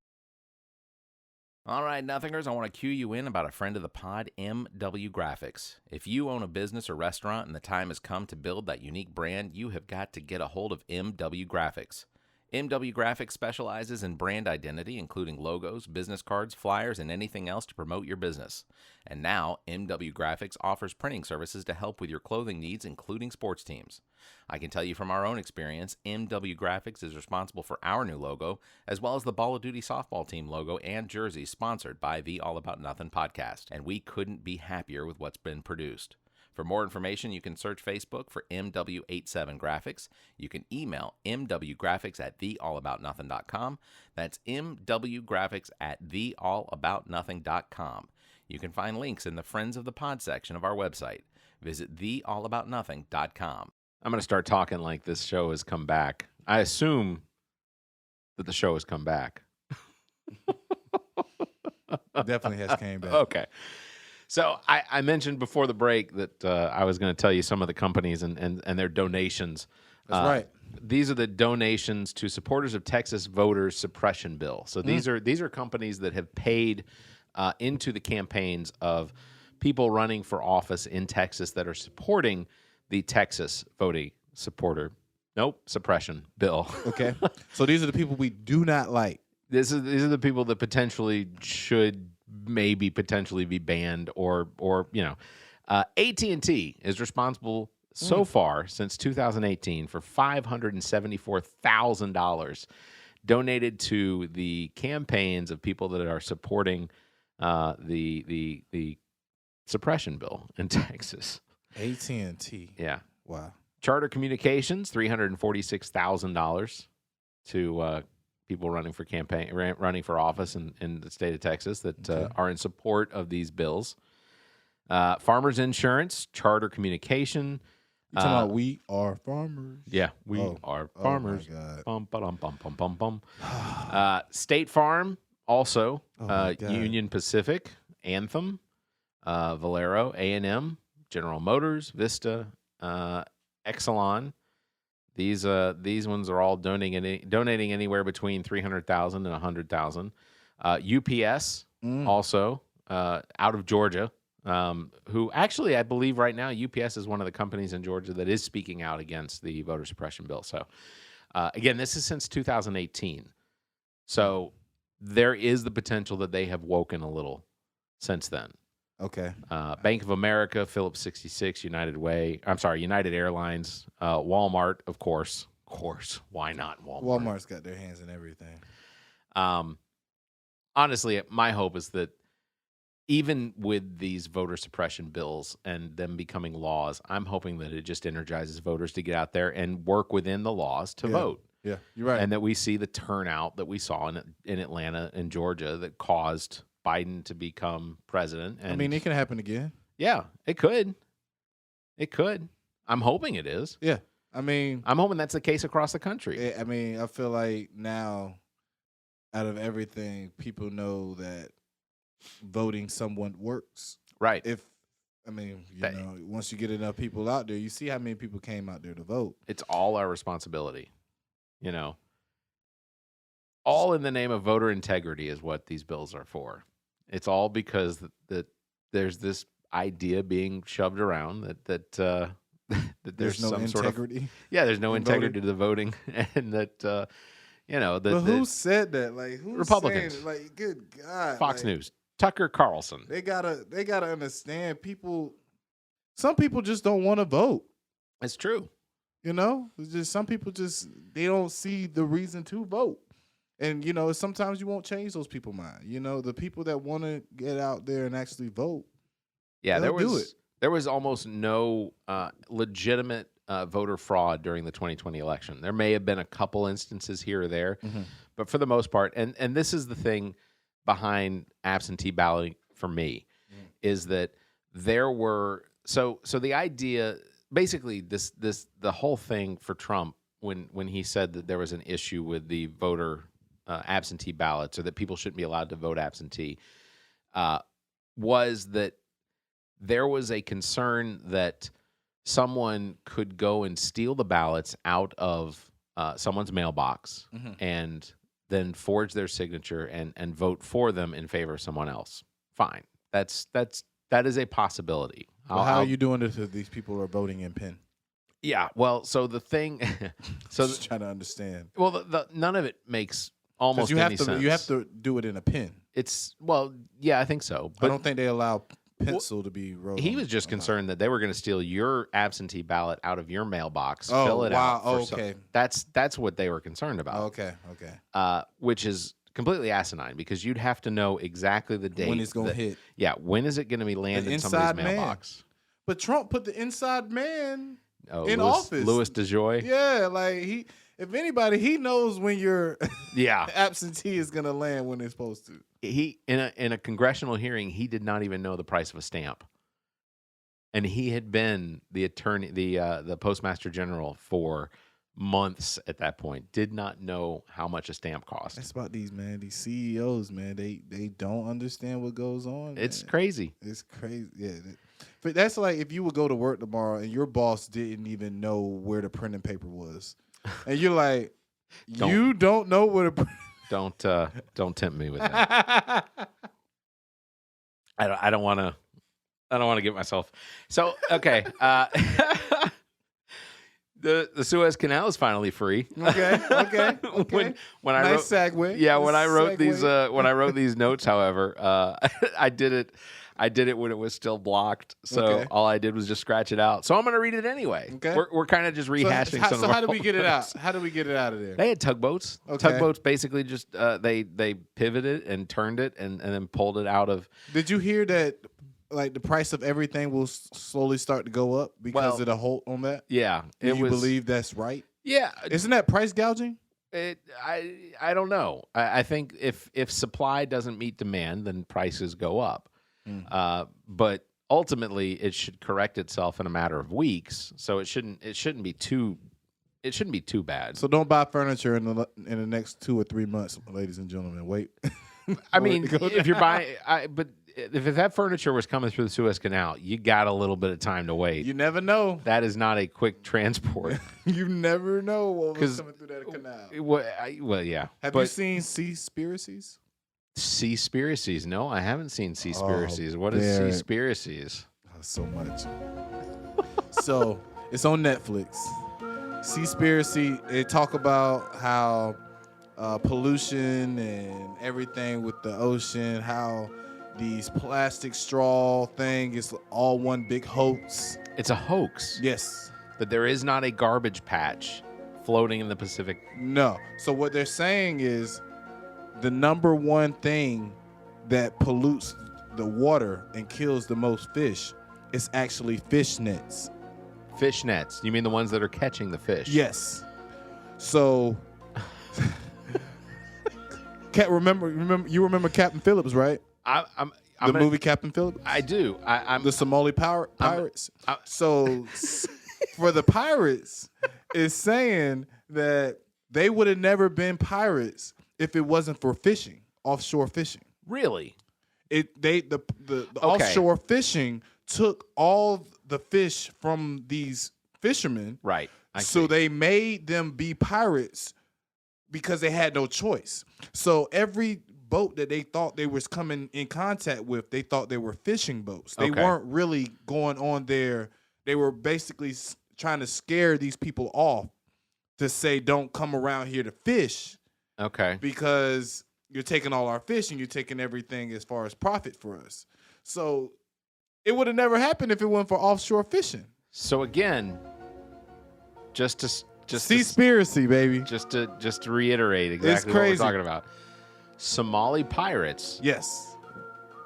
All right, Nothingers, I want to cue you in about a friend of the pod, MW Graphics. If you own a business or restaurant and the time has come to build that unique brand, you have got to get a hold of MW Graphics. MW Graphics specializes in brand identity, including logos, business cards, flyers, and anything else to promote your business. And now, MW Graphics offers printing services to help with your clothing needs, including sports teams. I can tell you from our own experience, MW Graphics is responsible for our new logo, as well as the Ball of Duty softball team logo and jersey sponsored by the All About Nothing podcast, and we couldn't be happier with what's been produced. For more information, you can search Facebook for MW87 Graphics. You can email mwgraphics@theallaboutnothing.com. That's mwgraphics@theallaboutnothing.com. You can find links in the Friends of the Pod section of our website. Visit theallaboutnothing.com. I'm going to start talking like this show has come back. I assume that the show has come back. Definitely has came back. Okay. So I mentioned before the break that I was going to tell you some of the companies and their donations. That's right. These are the donations to supporters of Texas voters suppression bill. So these are companies that have paid into the campaigns of people running for office in Texas that are supporting the Texas voting suppression bill. Okay. So these are the people we do not like. These are the people that potentially should potentially be banned or AT&T is responsible so far since 2018 for $574,000 donated to the campaigns of people that are supporting the suppression bill in Texas. AT&T. Yeah. Wow. Charter Communications, $346,000 to people running for office in the state of Texas that are in support of these bills. Farmers Insurance, Charter Communication. You're talking about we are farmers. Yeah, we are farmers. Oh my God. Bum, ba-dum, bum, bum, bum, bum. State Farm, also. Union Pacific, Anthem, Valero, A&M, General Motors, Vista, Exelon. These ones are all donating anywhere between $300,000 and $100,000. UPS also out of Georgia, who actually I believe right now UPS is one of the companies in Georgia that is speaking out against the voter suppression bill. So again, this is since 2018. So there is the potential that they have woken a little since then. Okay. Bank of America, Phillips 66, United Airlines, Walmart, of course. Of course. Why not Walmart? Walmart's got their hands in everything. Honestly, my hope is that even with these voter suppression bills and them becoming laws, I'm hoping that it just energizes voters to get out there and work within the laws to vote. Yeah, you're right. And that we see the turnout that we saw in Atlanta and Georgia that caused Biden to become president. And I mean, it can happen again. Yeah, it could. It could. I'm hoping it is. Yeah. I mean, I'm hoping that's the case across the country. I mean, I feel like now, out of everything, people know that voting somewhat works. Right. Once you get enough people out there, you see how many people came out there to vote. It's all our responsibility, All in the name of voter integrity is what these bills are for. It's all because that there's this idea being shoved around that that there's no some integrity. Sort of, there's no integrity to the voting, and that But who said that? Like, who's Republicans? Saying it? Like, good God, Fox News, Tucker Carlson. They gotta understand people. Some people just don't want to vote. It's true. It's just some people they don't see the reason to vote. And, sometimes you won't change those people's mind. The people that want to get out there and actually vote. Yeah, there was almost no legitimate voter fraud during the 2020 election. There may have been a couple instances here or there, but for the most part, and this is the thing behind absentee balloting for me, is that there were so the idea, basically the whole thing for Trump when he said that there was an issue with the voter absentee ballots, or that people shouldn't be allowed to vote absentee, was that there was a concern that someone could go and steal the ballots out of someone's mailbox and then forge their signature and vote for them in favor of someone else. Fine. That is a possibility. Well, how are you doing this if these people are voting in pen? Yeah. Well, so the thing, just trying to understand. Well, none of it makes almost any sense. You have to do it in a pen. I think so. But I don't think they allow pencil to be wrote. He was just concerned that they were going to steal your absentee ballot out of your mailbox, fill it out. out. Okay. That's what they were concerned about. Okay. Which is completely asinine, because you'd have to know exactly the date when it's going to hit. Yeah, when is it going to be landed in somebody's mailbox? But Trump put the inside man in office. Louis DeJoy. Yeah, like if anybody, he knows when your absentee is going to land when it's supposed to. He in a congressional hearing, he did not even know the price of a stamp, and he had been the attorney, the postmaster general for months at that point. Did not know how much a stamp cost. That's about these CEOs, man. They don't understand what goes on. It's crazy. It's crazy. Yeah. But that's like if you would go to work tomorrow and your boss didn't even know where the printing paper was, and you're like, you don't know where the Don't tempt me with that. I don't want to get myself. So okay, the Suez Canal is finally free. Okay. When I nice wrote, segue. Yeah, when I wrote these notes, however, I did it when it was still blocked. So all I did was just scratch it out. So I'm going to read it anyway. Okay. We're kind of just rehashing some of how did we get it out? How did we get it out of there? They had tugboats. Okay. Tugboats basically just they pivoted and turned it and then pulled it out of. Did you hear that? Like the price of everything will slowly start to go up because of the halt on that. Yeah, Do you believe that's right? Yeah, isn't that price gouging? I don't know. I think if supply doesn't meet demand, then prices go up. But ultimately, it should correct itself in a matter of weeks. So it shouldn't be too bad. So don't buy furniture in the next 2 or 3 months, ladies and gentlemen. Wait. I mean, if you're buying, but if that furniture was coming through the Suez Canal, you got a little bit of time to wait. You never know. That is not a quick transport. You never know what was coming through that canal. Well, yeah. Have you seen Seaspiracies? Seaspiracies? No, I haven't seen Seaspiracies. What is Seaspiracies? So much. So it's on Netflix. Seaspiracy. They talk about how pollution and everything with the ocean, how these plastic straw thing is all one big hoax. It's a hoax. Yes. But there is not a garbage patch floating in the Pacific. No. So what they're saying is the number one thing that pollutes the water and kills the most fish is actually fish nets. Fish nets? You mean the ones that are catching the fish? Yes. So you remember Captain Phillips, right? The movie Captain Phillips? I do. I'm the Somali pirates. So for the pirates is saying that they would have never been pirates if it wasn't for fishing, offshore fishing. Really? The offshore fishing took all the fish from these fishermen. Right. So they made them be pirates because they had no choice. So every boat that they thought they was coming in contact with, they thought they were fishing boats. They weren't really going on there. They were basically trying to scare these people off to say, don't come around here to fish. Okay. Because you're taking all our fish and you're taking everything as far as profit for us. So it would have never happened if it wasn't for offshore fishing. So again, just Seaspiracy, baby. Just to reiterate exactly what we're talking about. Somali pirates, yes,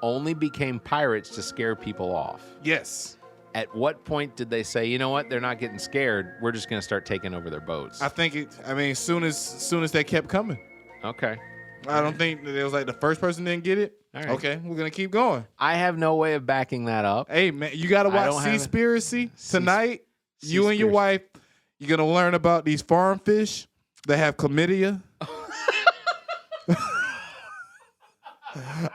only became pirates to scare people off. Yes. At what point did they say, you know what, they're not getting scared, we're just going to start taking over their boats? I think as soon as they kept coming. Okay. I don't think it was like the first person didn't get it. All right. Okay, we're gonna keep going. I have no way of backing that up. Hey man, you gotta watch Seaspiracy tonight. You and your wife, you're gonna learn about these farm fish that have chlamydia.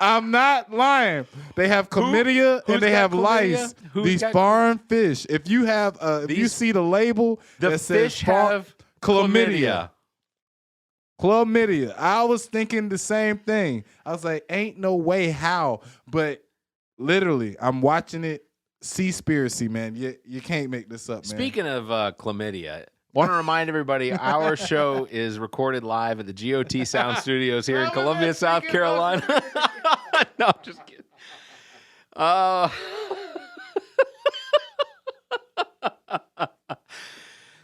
I'm not lying. They have chlamydia and they have lice. These farm fish. If you have, if you see the label that says have chlamydia. Chlamydia. I was thinking the same thing. I was like, ain't no way how. But literally, I'm watching it. Seaspiracy, man. You can't make this up, man. Speaking of chlamydia, want to remind everybody, our show is recorded live at the G.O.T. Sound Studios here in Columbia, South Carolina. No, I'm just kidding.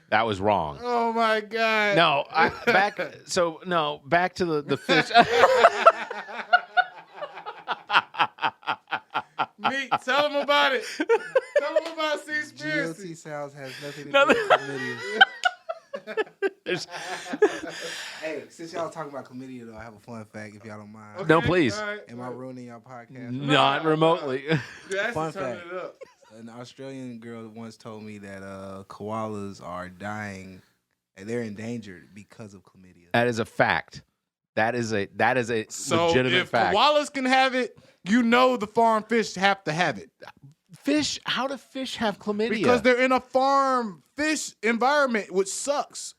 That was wrong. Oh my God. No, back to the fish. Meek, tell them about it. Tell them about Seaspiracy. G.O.T. Sounds has nothing to do with chlamydia. Hey, since y'all talking about chlamydia, though, I have a fun fact if y'all don't mind. Okay, no, please. Right. Am I ruining your podcast? Not remotely. Fun fact. It up. An Australian girl once told me that koalas are dying and they're endangered because of chlamydia. That is a fact. That is a legitimate fact. If koalas can have it, you know the farm fish have to have it. Fish? How do fish have chlamydia? Because they're in a farm fish environment, which sucks.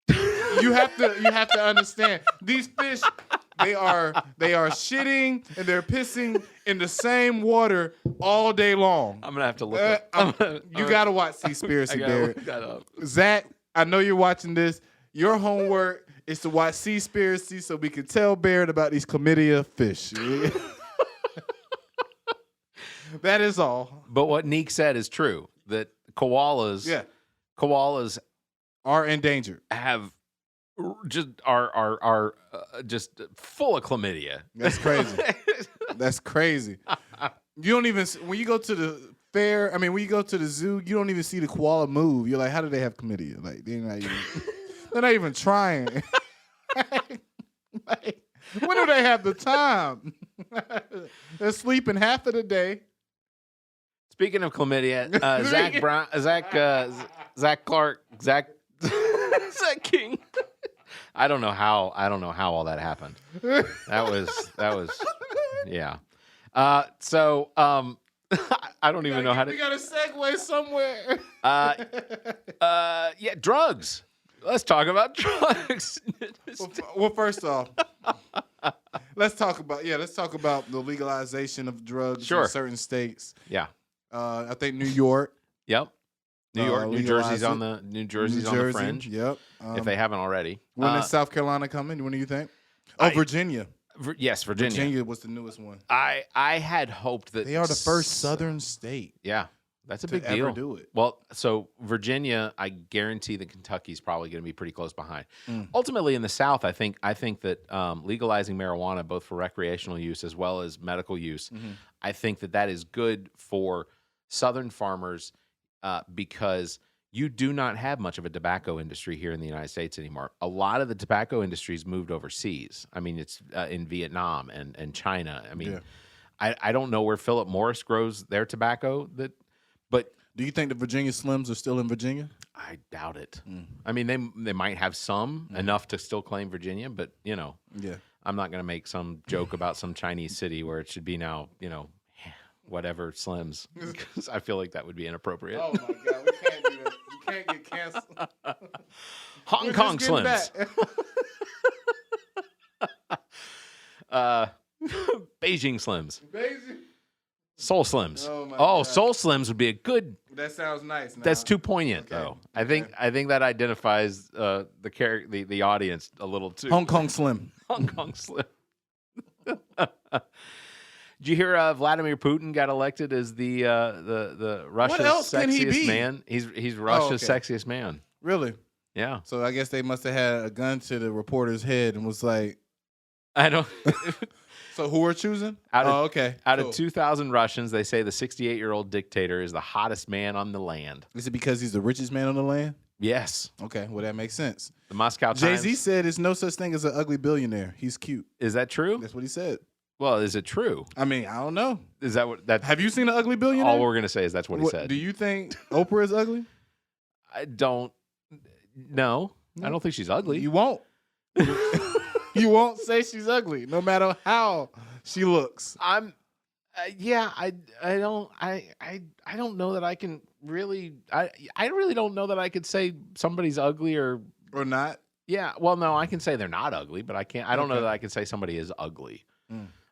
You have to understand. These fish, they are shitting and they're pissing in the same water all day long. I'm gonna have to look up. You gotta watch Seaspiracy, Barrett. Zach, I know you're watching this. Your homework is to watch Seaspiracy so we can tell Barrett about these chlamydia fish. That is all. But what Neek said is true. That koalas are endangered. Have are just full of chlamydia. That's crazy. That's crazy. You don't even when you go to the fair. I mean, when you go to the zoo, you don't even see the koala move. You're like, how do they have chlamydia? Like they're not even trying. Like, when do they have the time? They're sleeping half of the day. Speaking of chlamydia, Zach King. I don't know how all that happened. That was yeah. So I don't even know how to. We got to segue somewhere. Yeah, drugs. Let's talk about drugs. Well, first off, let's talk about the legalization of drugs in certain states. Yeah. I think New York. Yep. New Jersey's on the fringe. Yep. If they haven't already. When is South Carolina coming? When do you think? Virginia. Yes, Virginia. Virginia was the newest one. I had hoped that they are the first southern state. Yeah. That's a big deal. Ever do it. Well, so Virginia, I guarantee that Kentucky's probably going to be pretty close behind. Ultimately, in the South, I think that legalizing marijuana, both for recreational use as well as medical use, I think that is good for Southern farmers because you do not have much of a tobacco industry here in the United States anymore. A lot of the tobacco industry's moved overseas. I mean, it's in Vietnam and China. I mean, I don't know where Philip Morris grows their tobacco. But Do you think the Virginia Slims are still in Virginia? I doubt it. I mean, they might have some enough to still claim Virginia, but yeah, I'm not going to make some joke about some Chinese city where it should be now, whatever Slims, because I feel like that would be inappropriate. Oh my God, we can't do that. You can't get canceled. Hong Kong Slims. Beijing Slims. Beijing. Soul Slims. Oh, my God. Soul Slims would be a good. That sounds nice. Now. That's too poignant, though. I think that identifies the audience a little too. Hong Kong Slim. Hong Kong Slim. Did you hear Vladimir Putin got elected as the Russia's sexiest man? He's Russia's sexiest man. Really? Yeah. So I guess they must have had a gun to the reporter's head and was like, I don't. So who we're choosing? Out of 2,000 Russians, they say the 68-year-old dictator is the hottest man on the land. Is it because he's the richest man on the land? Yes. Okay, well, that makes sense. The Moscow Times. Jay-Z said there's no such thing as an ugly billionaire. He's cute. Is that true? That's what he said. Well, is it true? I mean, I don't know. Is that what that? Have you seen an ugly billionaire? All we're going to say is that's what he said. Do you think Oprah is ugly? I don't. No, I don't think she's ugly. You won't. You won't say she's ugly, no matter how she looks. I don't know that I can really. I really don't know that I could say somebody's ugly or not. Yeah. Well, no, I can say they're not ugly, but I can't. I don't know that I can say somebody is ugly.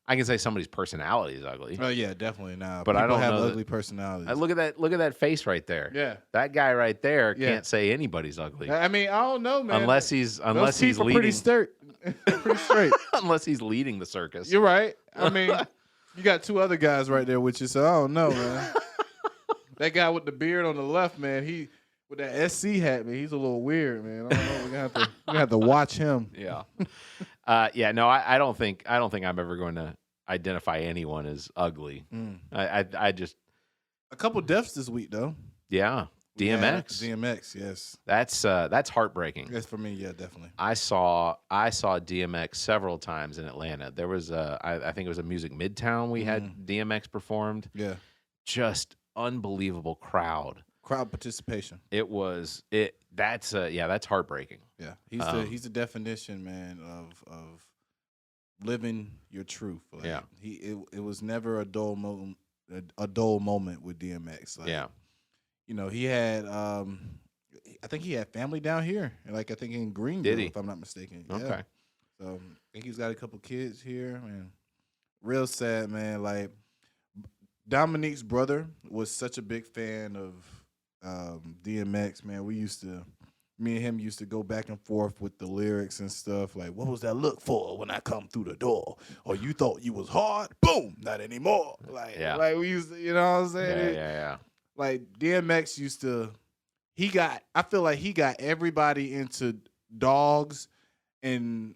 I can say somebody's personality is ugly. Oh yeah, definitely now. But people I don't have know ugly personalities. Look at that face right there. Yeah, that guy right there can't say anybody's ugly. I mean, I don't know, man. Unless he's leading. Pretty straight. Unless he's leading the circus. You're right. I mean, you got two other guys right there with you, so I don't know, man. That guy with the beard on the left, man, he with that SC hat, man, he's a little weird, man. I don't know. We're gonna have to watch him. Yeah. No, I don't think I'm ever going to identify anyone as ugly. I just a couple deaths this week though. Yeah. DMX. Yeah, DMX, yes. That's heartbreaking. Yes, for me, yeah, definitely. I saw DMX several times in Atlanta. There was I think it was a Music Midtown we had DMX performed. Yeah. Just unbelievable crowd participation. That's heartbreaking. Yeah. He's the definition, man, of living your truth. Like, yeah. It was never a dull moment with DMX. Like, yeah. He had I think he had family down here. Like I think in Greenville, if I'm not mistaken. Okay. Yeah. So I think he's got a couple kids here, man. Real sad, man. Like Dominique's brother was such a big fan of DMX, man. Me and him used to go back and forth with the lyrics and stuff. Like, what was that look for when I come through the door? Or you thought you was hard? Boom, not anymore. Like we used to, you know what I'm saying? Yeah. Like DMX used to, I feel like he got everybody into dogs and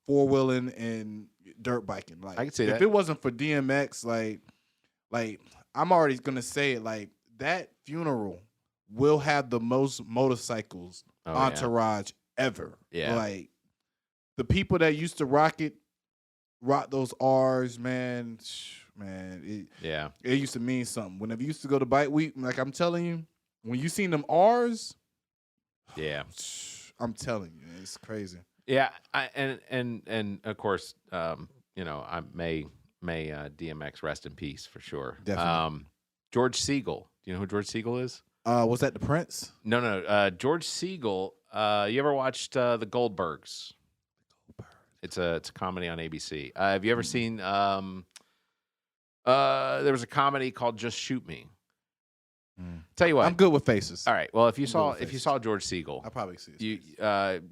four-wheeling and dirt biking. Like I can see that. If it wasn't for DMX, like I'm already gonna say it, like that funeral will have the most motorcycles entourage ever. Yeah. Like the people that used to rock those R's, man. It used to mean something. Whenever you used to go to bike week, like I'm telling you, when you seen them R's, I'm telling you, it's crazy. Yeah, and of course, I may DMX rest in peace for sure. Definitely. George Segal. Do you know who George Segal is? Was that the Prince? No. George Segal. You ever watched The Goldbergs? It's a comedy on ABC. Have you ever seen? There was a comedy called Just Shoot Me. Tell you what, I'm good with faces. All right. Well, if you saw George Segal, I'll probably see his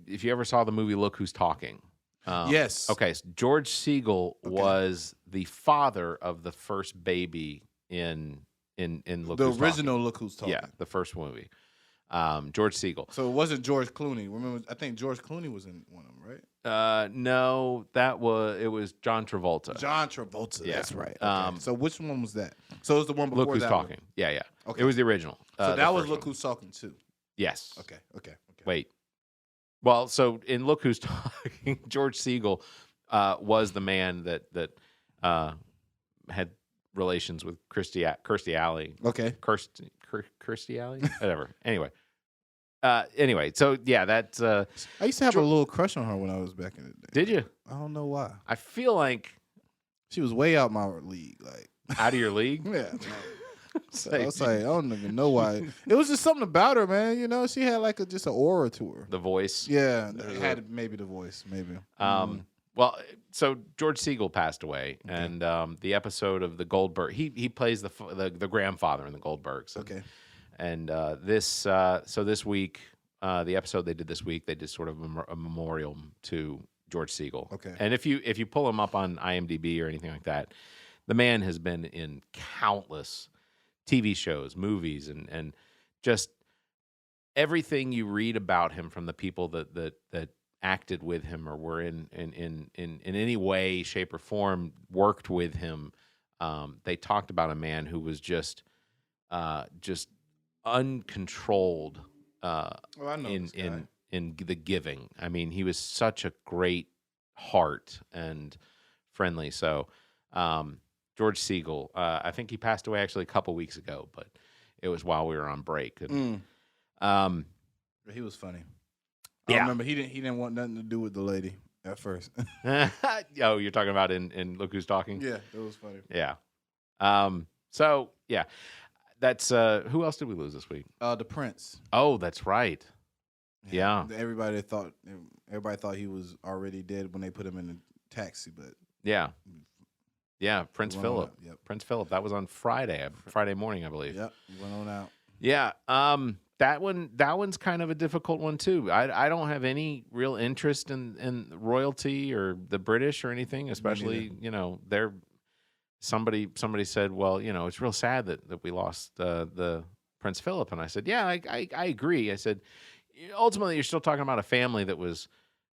if you ever saw the movie Look Who's Talking. Yes. Okay. So George Segal was the father of the first baby in Look the Who's original Talking. Look Who's Talking. Yeah, the first movie. George Segal. So it wasn't George Clooney. Remember, I think George Clooney was in one of them, right? No, it was John Travolta. John Travolta. Yeah. That's right. Okay. So which one was that? So it was the one before Look Who's that Talking. one. Yeah. Okay. It was the original. So that was Look one. Who's Talking too. Yes. Okay. Wait. Well, so in Look Who's Talking, George Segal was the man that had relations with Kirstie Alley. Okay. Kirstie Alley? Whatever. Anyway, so yeah, that's... I used to have a little crush on her when I was back in the day. Did you? I don't know why. I feel like... She was way out my league. Like out of your league? Yeah. So I was like, I don't even know why. It was just something about her, man. You know, she had like just an aura to her. The voice. Yeah, it had maybe the voice, maybe. Well, so George Segal passed away, and the episode of the Goldberg, he plays the grandfather in the Goldbergs. Okay. And this week, the episode they did this week, they did sort of a memorial to George Segal. Okay. And if you pull him up on IMDb or anything like that, the man has been in countless TV shows, movies, and just everything you read about him from the people that acted with him or were in any way, shape, or form worked with him. They talked about a man who was just uncontrolled in the giving. I mean, he was such a great heart and friendly. So George Segal, I think he passed away actually a couple weeks ago, but it was while we were on break. And, he was funny. I remember he didn't want nothing to do with the lady at first. Oh, you're talking about in Look Who's Talking? Yeah, it was funny. Yeah. So yeah, that's who else did we lose this week? The Prince. Oh, that's right. Yeah. Everybody thought he was already dead when they put him in a taxi, but yeah, Prince Philip. Yep. Prince Philip. That was on Friday morning, I believe. Yep, he went on out. Yeah. That one's kind of a difficult one too. I don't have any real interest in royalty or the British or anything, especially, they're somebody said, well, it's real sad that we lost the Prince Philip. And I said, yeah, I agree. I said, ultimately you're still talking about a family that was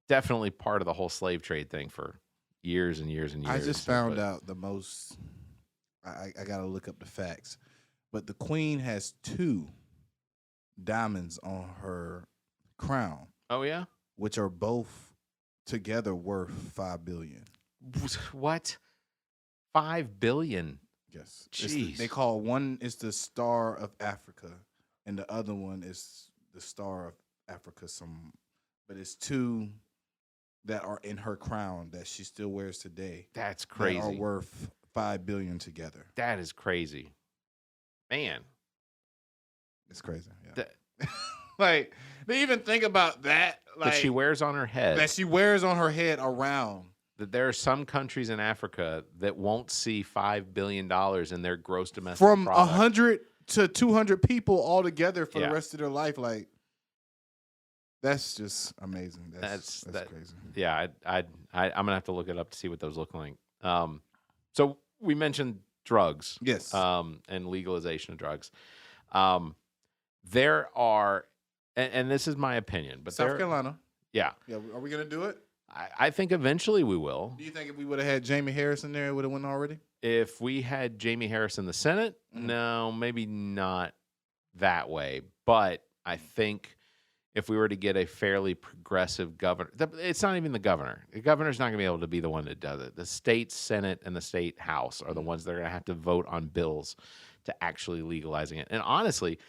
definitely part of the whole slave trade thing for years and years and years. I just found out the most, I got to look up the facts, but the Queen has 2 diamonds on her crown. Oh, yeah? Which are both together worth $5 billion. What? $5 billion? Yes. Jeez. They call one is the Star of Africa, and the other one is the Star of Africa. But it's 2 that are in her crown that she still wears today. That's crazy. That are worth $5 billion together. That is crazy, man. It's crazy. Yeah. Like, they even think about that. Like, that she wears on her head. That she wears on her head around. That there are some countries in Africa that won't see $5 billion in their gross domestic from product. 100 to 200 people all together for the rest of their life. Like, that's just amazing. That's crazy. Yeah, I'm gonna have to look it up to see what those look like. So we mentioned drugs, yes, and legalization of drugs. There are, and this is my opinion, but South Carolina. Yeah. Are we gonna do it? I think eventually we will. Do you think if we would have had Jamie Harris in there, it would have went already? If we had Jamie Harris in the Senate, no, maybe not that way. But I think if we were to get a fairly progressive governor, it's not even the governor. The governor's not going to be able to be the one that does it. The state Senate and the state House are the ones that are going to have to vote on bills to actually legalizing it. And honestly,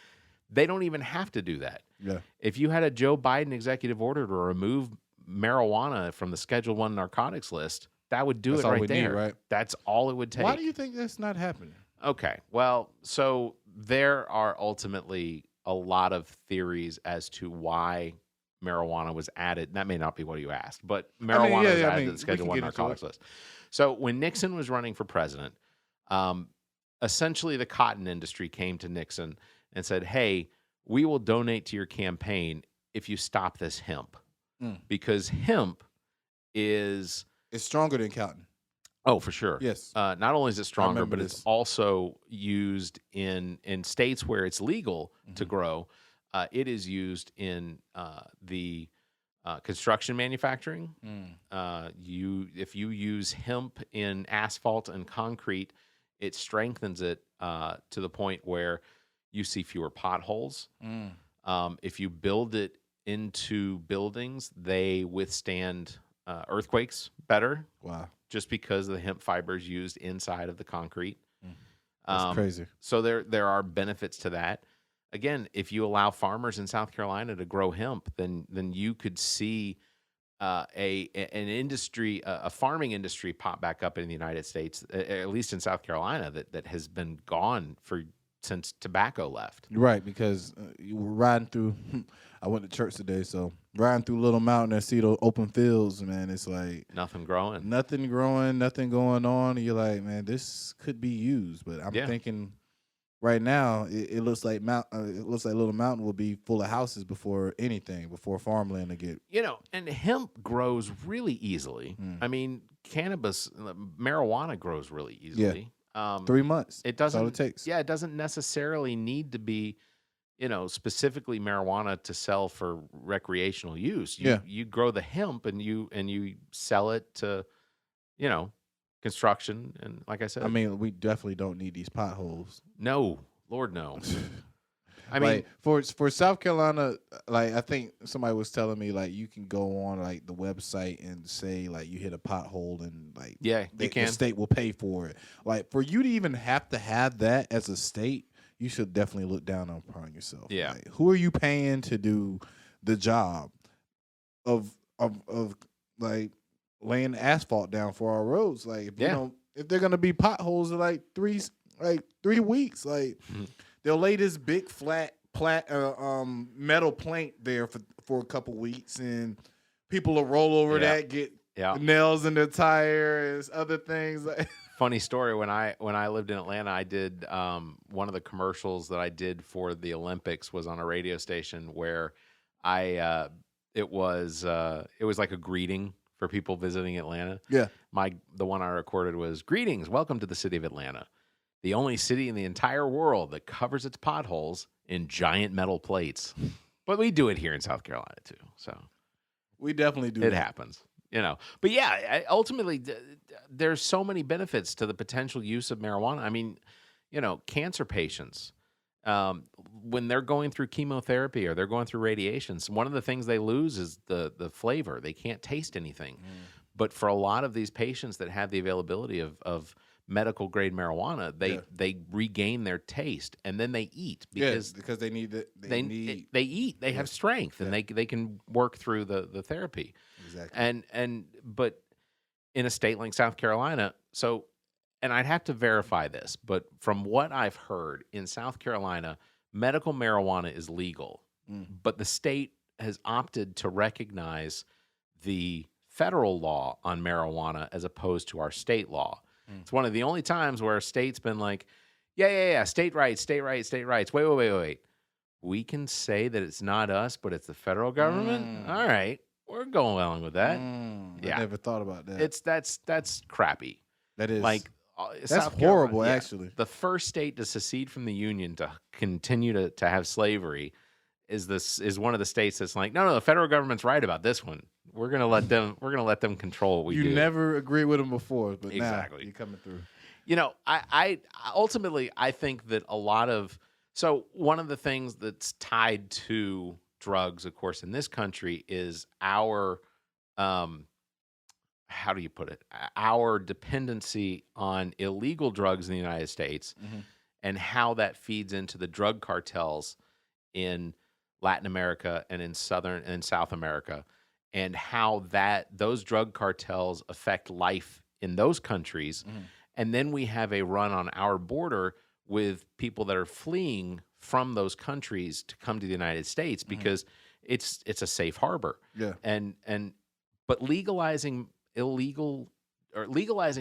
they don't even have to do that. Yeah. If you had a Joe Biden executive order to remove marijuana from the Schedule I narcotics list, that would do it right there. Need, right? That's all it would take. Why do you think that's not happening? Okay. Well, so there are ultimately a lot of theories as to why marijuana was added. That may not be what you asked, but marijuana was added to the Schedule I narcotics list. So when Nixon was running for president, essentially the cotton industry came to Nixon and said, hey, we will donate to your campaign if you stop this hemp. Because hemp is... It's stronger than cotton. Oh, for sure. Yes. Not only is it stronger, but it's also used in states where it's legal to grow. It is used in the construction manufacturing. If you use hemp in asphalt and concrete, it strengthens it to the point where you see fewer potholes. If you build it into buildings, they withstand earthquakes better. Wow. Just because of the hemp fibers used inside of the concrete. That's crazy. So there are benefits to that. Again, if you allow farmers in South Carolina to grow hemp, then you could see an industry, a farming industry, pop back up in the United States, at least in South Carolina, that has been gone since tobacco left. Right, because you were riding through. I went to church today, so riding through Little Mountain and see those open fields, man. It's like nothing growing, nothing going on. And you're like, man, this could be used, but I'm thinking. Right now, it looks like Little Mountain will be full of houses before farmland to get. And hemp grows really easily. I mean, marijuana grows really easily. Yeah. 3 months. It doesn't. That's all it takes. Yeah, it doesn't necessarily need to be, specifically marijuana to sell for recreational use. You grow the hemp and you sell it to, construction, and like I said, I mean, we definitely don't need these potholes. No, Lord, no. I mean, for South Carolina, like I think somebody was telling me, like you can go on like the website and say like you hit a pothole and like the state will pay for it. Like for you to even have to have that as a state, you should definitely look down upon yourself. Yeah, like, who are you paying to do the job of like laying asphalt down for our roads? Like if they're gonna be potholes in like 3 weeks, like they'll lay this big flat metal plank there for a couple weeks, and people will roll over that, get nails in their tires, other things. Funny story, when I lived in Atlanta, I did one of the commercials that I did for the Olympics was on a radio station where it was like a greeting for people visiting Atlanta. Yeah. The one I recorded was, "Greetings, welcome to the city of Atlanta, the only city in the entire world that covers its potholes in giant metal plates." But we do it here in South Carolina too. So we definitely do. It happens, But yeah, ultimately there's so many benefits to the potential use of marijuana. I mean, cancer patients, when they're going through chemotherapy or they're going through radiations, one of the things they lose is the flavor. They can't taste anything. But for a lot of these patients that have the availability of medical grade marijuana, they regain their taste, and then they eat because they need it. They eat. They have strength, and they can work through the therapy. Exactly. But in a state like South Carolina, and I'd have to verify this, but from what I've heard, in South Carolina, medical marijuana is legal, but the state has opted to recognize the federal law on marijuana as opposed to our state law. It's one of the only times where a state's been like, state rights. Wait. We can say that it's not us, but it's the federal government? All right, we're going along with that. I never thought about that. That's crappy. That is like that's horrible. Actually, the first state to secede from the Union to continue to have slavery is one of the states that's like, no, the federal government's right about this one. We're gonna let them control what we do. You never agreed with them before, but exactly. Now you're coming through. I ultimately I think that a lot of one of the things that's tied to drugs, of course, in this country is our how do you put it? Our dependency on illegal drugs in the United States, and how that feeds into the drug cartels in Latin America and in Southern and South America, and how those drug cartels affect life in those countries. And then we have a run on our border with people that are fleeing from those countries to come to the United States because it's a safe harbor. Yeah. But legalizing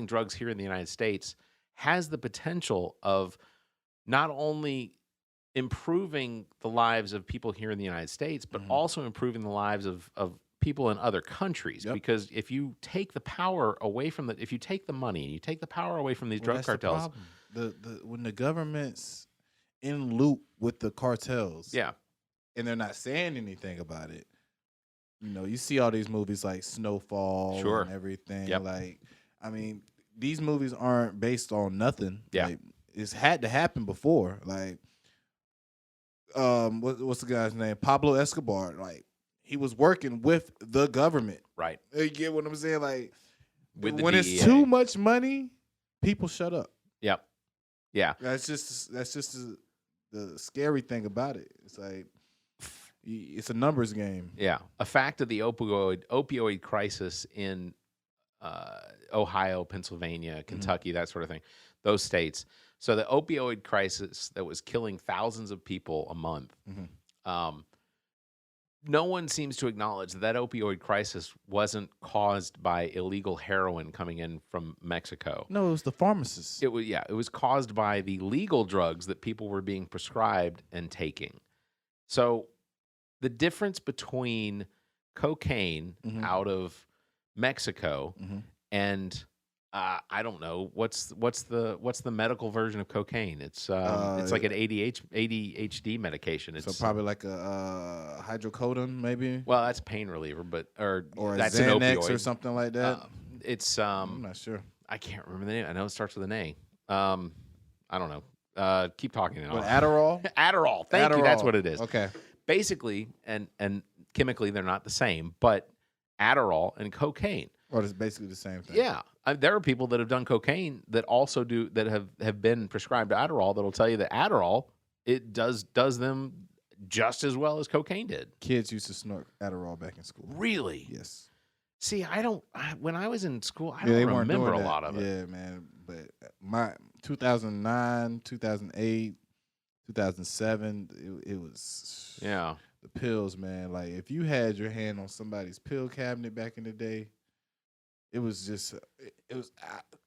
drugs here in the United States has the potential of not only improving the lives of people here in the United States, but also improving the lives of people in other countries. Yep. Because if you take the power away from if you take the money and you take the power away from these drug cartels, when the government's in loop with the cartels, and they're not saying anything about it. You see all these movies like Snowfall and everything. Yep. Like, I mean, these movies aren't based on nothing. Yeah. Like, it's had to happen before. Like, what's the guy's name? Pablo Escobar. Like, he was working with the government. Right. You get what I'm saying? Like, with when it's too much money, people shut up. Yep. Yeah. That's just the scary thing about it. It's like it's a numbers game. Yeah. A fact of the opioid crisis in Ohio, Pennsylvania, Kentucky, that sort of thing, those states. So the opioid crisis that was killing thousands of people a month, no one seems to acknowledge that opioid crisis wasn't caused by illegal heroin coming in from Mexico. No, it was the pharmacists. It was caused by the legal drugs that people were being prescribed and taking. So the difference between cocaine out of Mexico and I don't know what's the medical version of cocaine. It's like an ADHD medication. It's so probably like a hydrocodone, maybe. Well, that's pain reliever, or that's Xanax an opioid or something like that. It's I'm not sure. I can't remember the name. I know it starts with an A. I don't know. Keep talking. What, Adderall? Adderall. Thank you. That's what it is. Okay. Basically, and chemically, they're not the same, but Adderall and cocaine. Or it's basically the same thing. Yeah. There are people that have done cocaine that also have been prescribed Adderall that'll tell you that Adderall, it does them just as well as cocaine did. Kids used to snort Adderall back in school. Really? Yes. See, when I was in school, I don't remember a lot of it. Yeah, man. But my 2009, 2008, 2007, it was the pills, man. Like if you had your hand on somebody's pill cabinet back in the day, it was just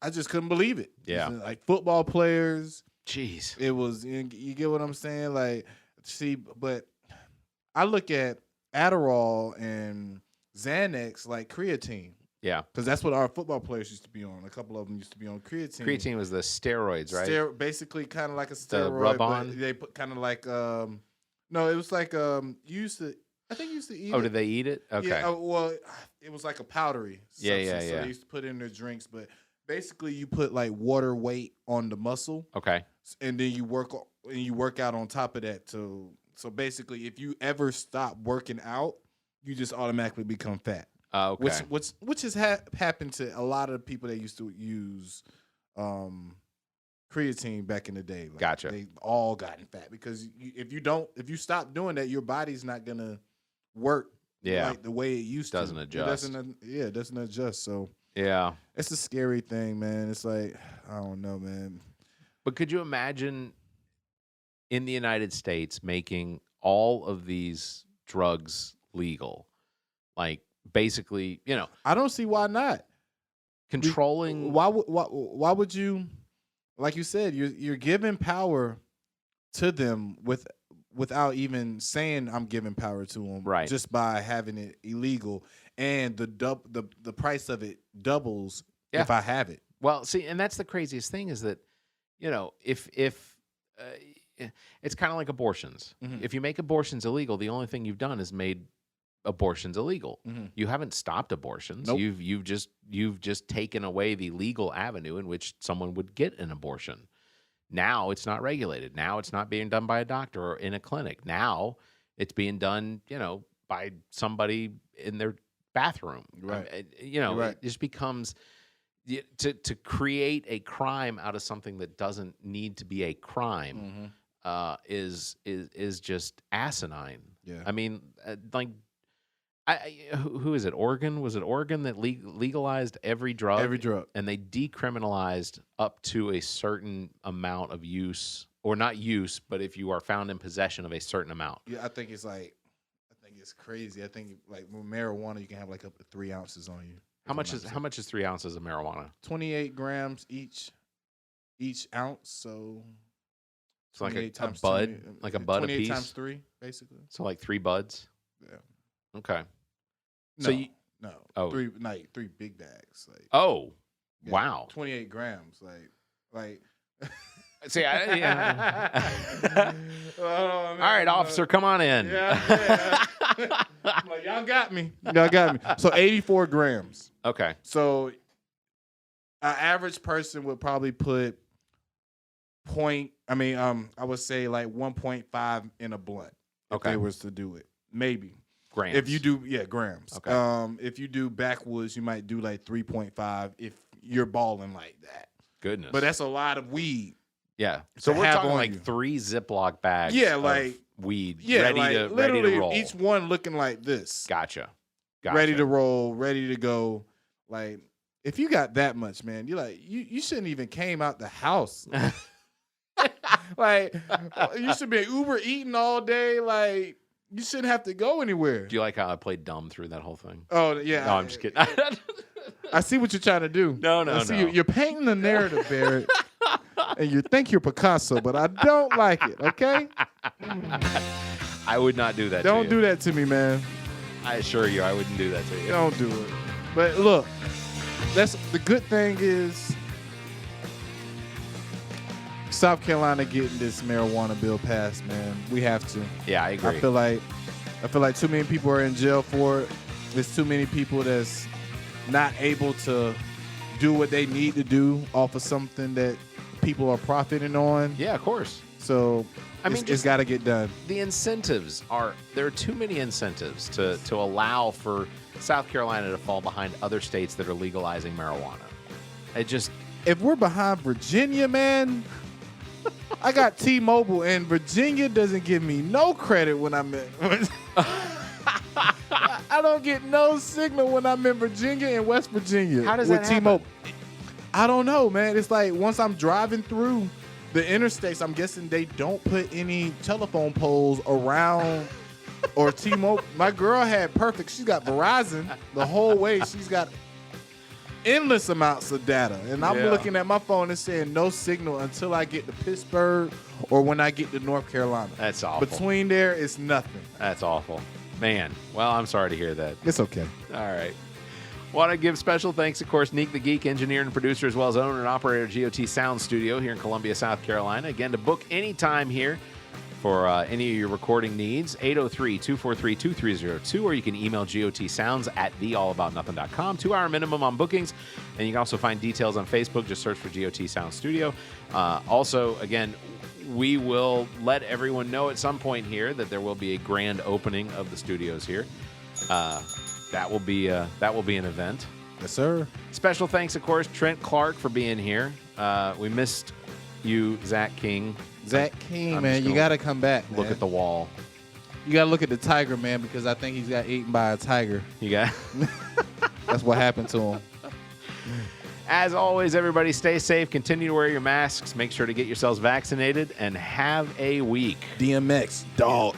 I just couldn't believe it. Yeah. Like football players. Jeez. It was, you get what I'm saying? Like, see, but I look at Adderall and Xanax like creatine. Yeah. Because that's what our football players used to be on. A couple of them used to be on creatine. Creatine was the steroids, right? Basically kind of like a steroid. The rub-on? They put kind of like, no, it was like, you used to eat it. Oh, did they eat it? Okay. Yeah, well, it was like a powdery substance. Yeah. So they used to put it in their drinks. But basically you put like water weight on the muscle. Okay. And then you work out on top of that. So basically if you ever stop working out, you just automatically become fat. Okay. Which has happened to a lot of people that used to use creatine back in the day. Like, gotcha. They all gotten fat because if you stop doing that, your body's not gonna work like the way it used to. Doesn't adjust. It doesn't adjust. So yeah, it's a scary thing, man. It's like I don't know, man. But could you imagine in the United States making all of these drugs legal? Like basically, I don't see why not. Controlling. Why would you? Like you said, you're giving power to them without even saying I'm giving power to them, right? Just by having it illegal, and the price of it doubles if I have it. Well, see, and that's the craziest thing is that if it's kind of like abortions. Mm-hmm. If you make abortions illegal, the only thing you've done is made abortions illegal. Mm-hmm. You haven't stopped abortions. Nope. You've just taken away the legal avenue in which someone would get an abortion. Now it's not regulated. Now it's not being done by a doctor or in a clinic. Now it's being done, by somebody in their bathroom. Right. It just becomes to create a crime out of something that doesn't need to be a crime. Mm-hmm. Is just asinine. Yeah. I mean, who is it? Oregon? Was it Oregon that legalized every drug? Every drug. And they decriminalized up to a certain amount of use, or not use, but if you are found in possession of a certain amount. Yeah, I think it's crazy. I think like with marijuana, you can have like up to 3 ounces on you. How much is 3 ounces of marijuana? 28 grams each ounce. So it's like a bud, like a bud a piece. 28 times 3, basically. So like 3 buds. Yeah. Okay. No, so no. Oh. 3 big bags. Like. Oh. Yeah, wow. 28 grams. Like. See, yeah. All right, officer, come on in. Yeah. I'm like, y'all got me. So 84 grams. Okay. So an average person would probably put I would say like 1.5 in a blunt if they was to do it. Maybe. Grams. If you do, grams. Okay. If you do backwoods, you might do like 3.5 if you're balling like that. Goodness. But that's a lot of weed. Yeah. So to we're have talking on like you. 3 Ziploc bags Yeah, of like- weed Yeah, ready like to literally roll. each one looking like this. Gotcha. Ready to roll, ready to go. Like, if you got that much, man, you shouldn't even came out the house. Like, you should be Uber eating all day. Like, you shouldn't have to go anywhere. Do you like how I played dumb through that whole thing? Oh, yeah. No, I'm just kidding. I see what you're trying to do. No. I see you're painting the narrative, Barrett. And you think you're Picasso, but I don't like it, okay? I would not do that to you. Don't do that to me, man. I assure you, I wouldn't do that to you. Don't do it. But look, that's the good thing is South Carolina getting this marijuana bill passed, man. We have to. Yeah, I agree. I feel like too many people are in jail for it. There's too many people that's not able to do what they need to do off of something that people are profiting on. Yeah, of course. So it's got to get done. The incentives there are too many incentives to allow for South Carolina to fall behind other states that are legalizing marijuana. If we're behind Virginia, man, I got T-Mobile and Virginia doesn't give me no credit when I'm in. I don't get no signal when I'm in Virginia and West Virginia. How does with that happen? T-Mobile. I don't know, man. It's like once I'm driving through the interstates, I'm guessing they don't put any telephone poles around or T-Mobile. My girl had perfect. She's got Verizon the whole way. She's got endless amounts of data. And I'm looking at my phone and saying no signal until I get to Pittsburgh or when I get to North Carolina. That's awful. Between there, it's nothing. That's awful. Man, well, I'm sorry to hear that. It's okay. All right. Want to give special thanks, of course, Neek the Geek, engineer and producer, as well as owner and operator of G.O.T. Sound Studio here in Columbia, South Carolina. Again, to book any time here for any of your recording needs, 803-243-2302, or you can email gotsounds@theallaboutnothing.com. 2-hour minimum on bookings, and you can also find details on Facebook. Just search for G.O.T. Sound Studio. Also, again, we will let everyone know at some point here that there will be a grand opening of the studios here. That will be an event. Yes, sir. Special thanks, of course, Trent Clark for being here. We missed you, Zach King. Zach King, I'm man, just you gonna got to come back. Look man. at the wall. You got to look at the tiger, man, because I think he's got eaten by a tiger. You got. That's what happened to him. As always, everybody, stay safe. Continue to wear your masks. Make sure to get yourselves vaccinated, and have a week. DMX, dog.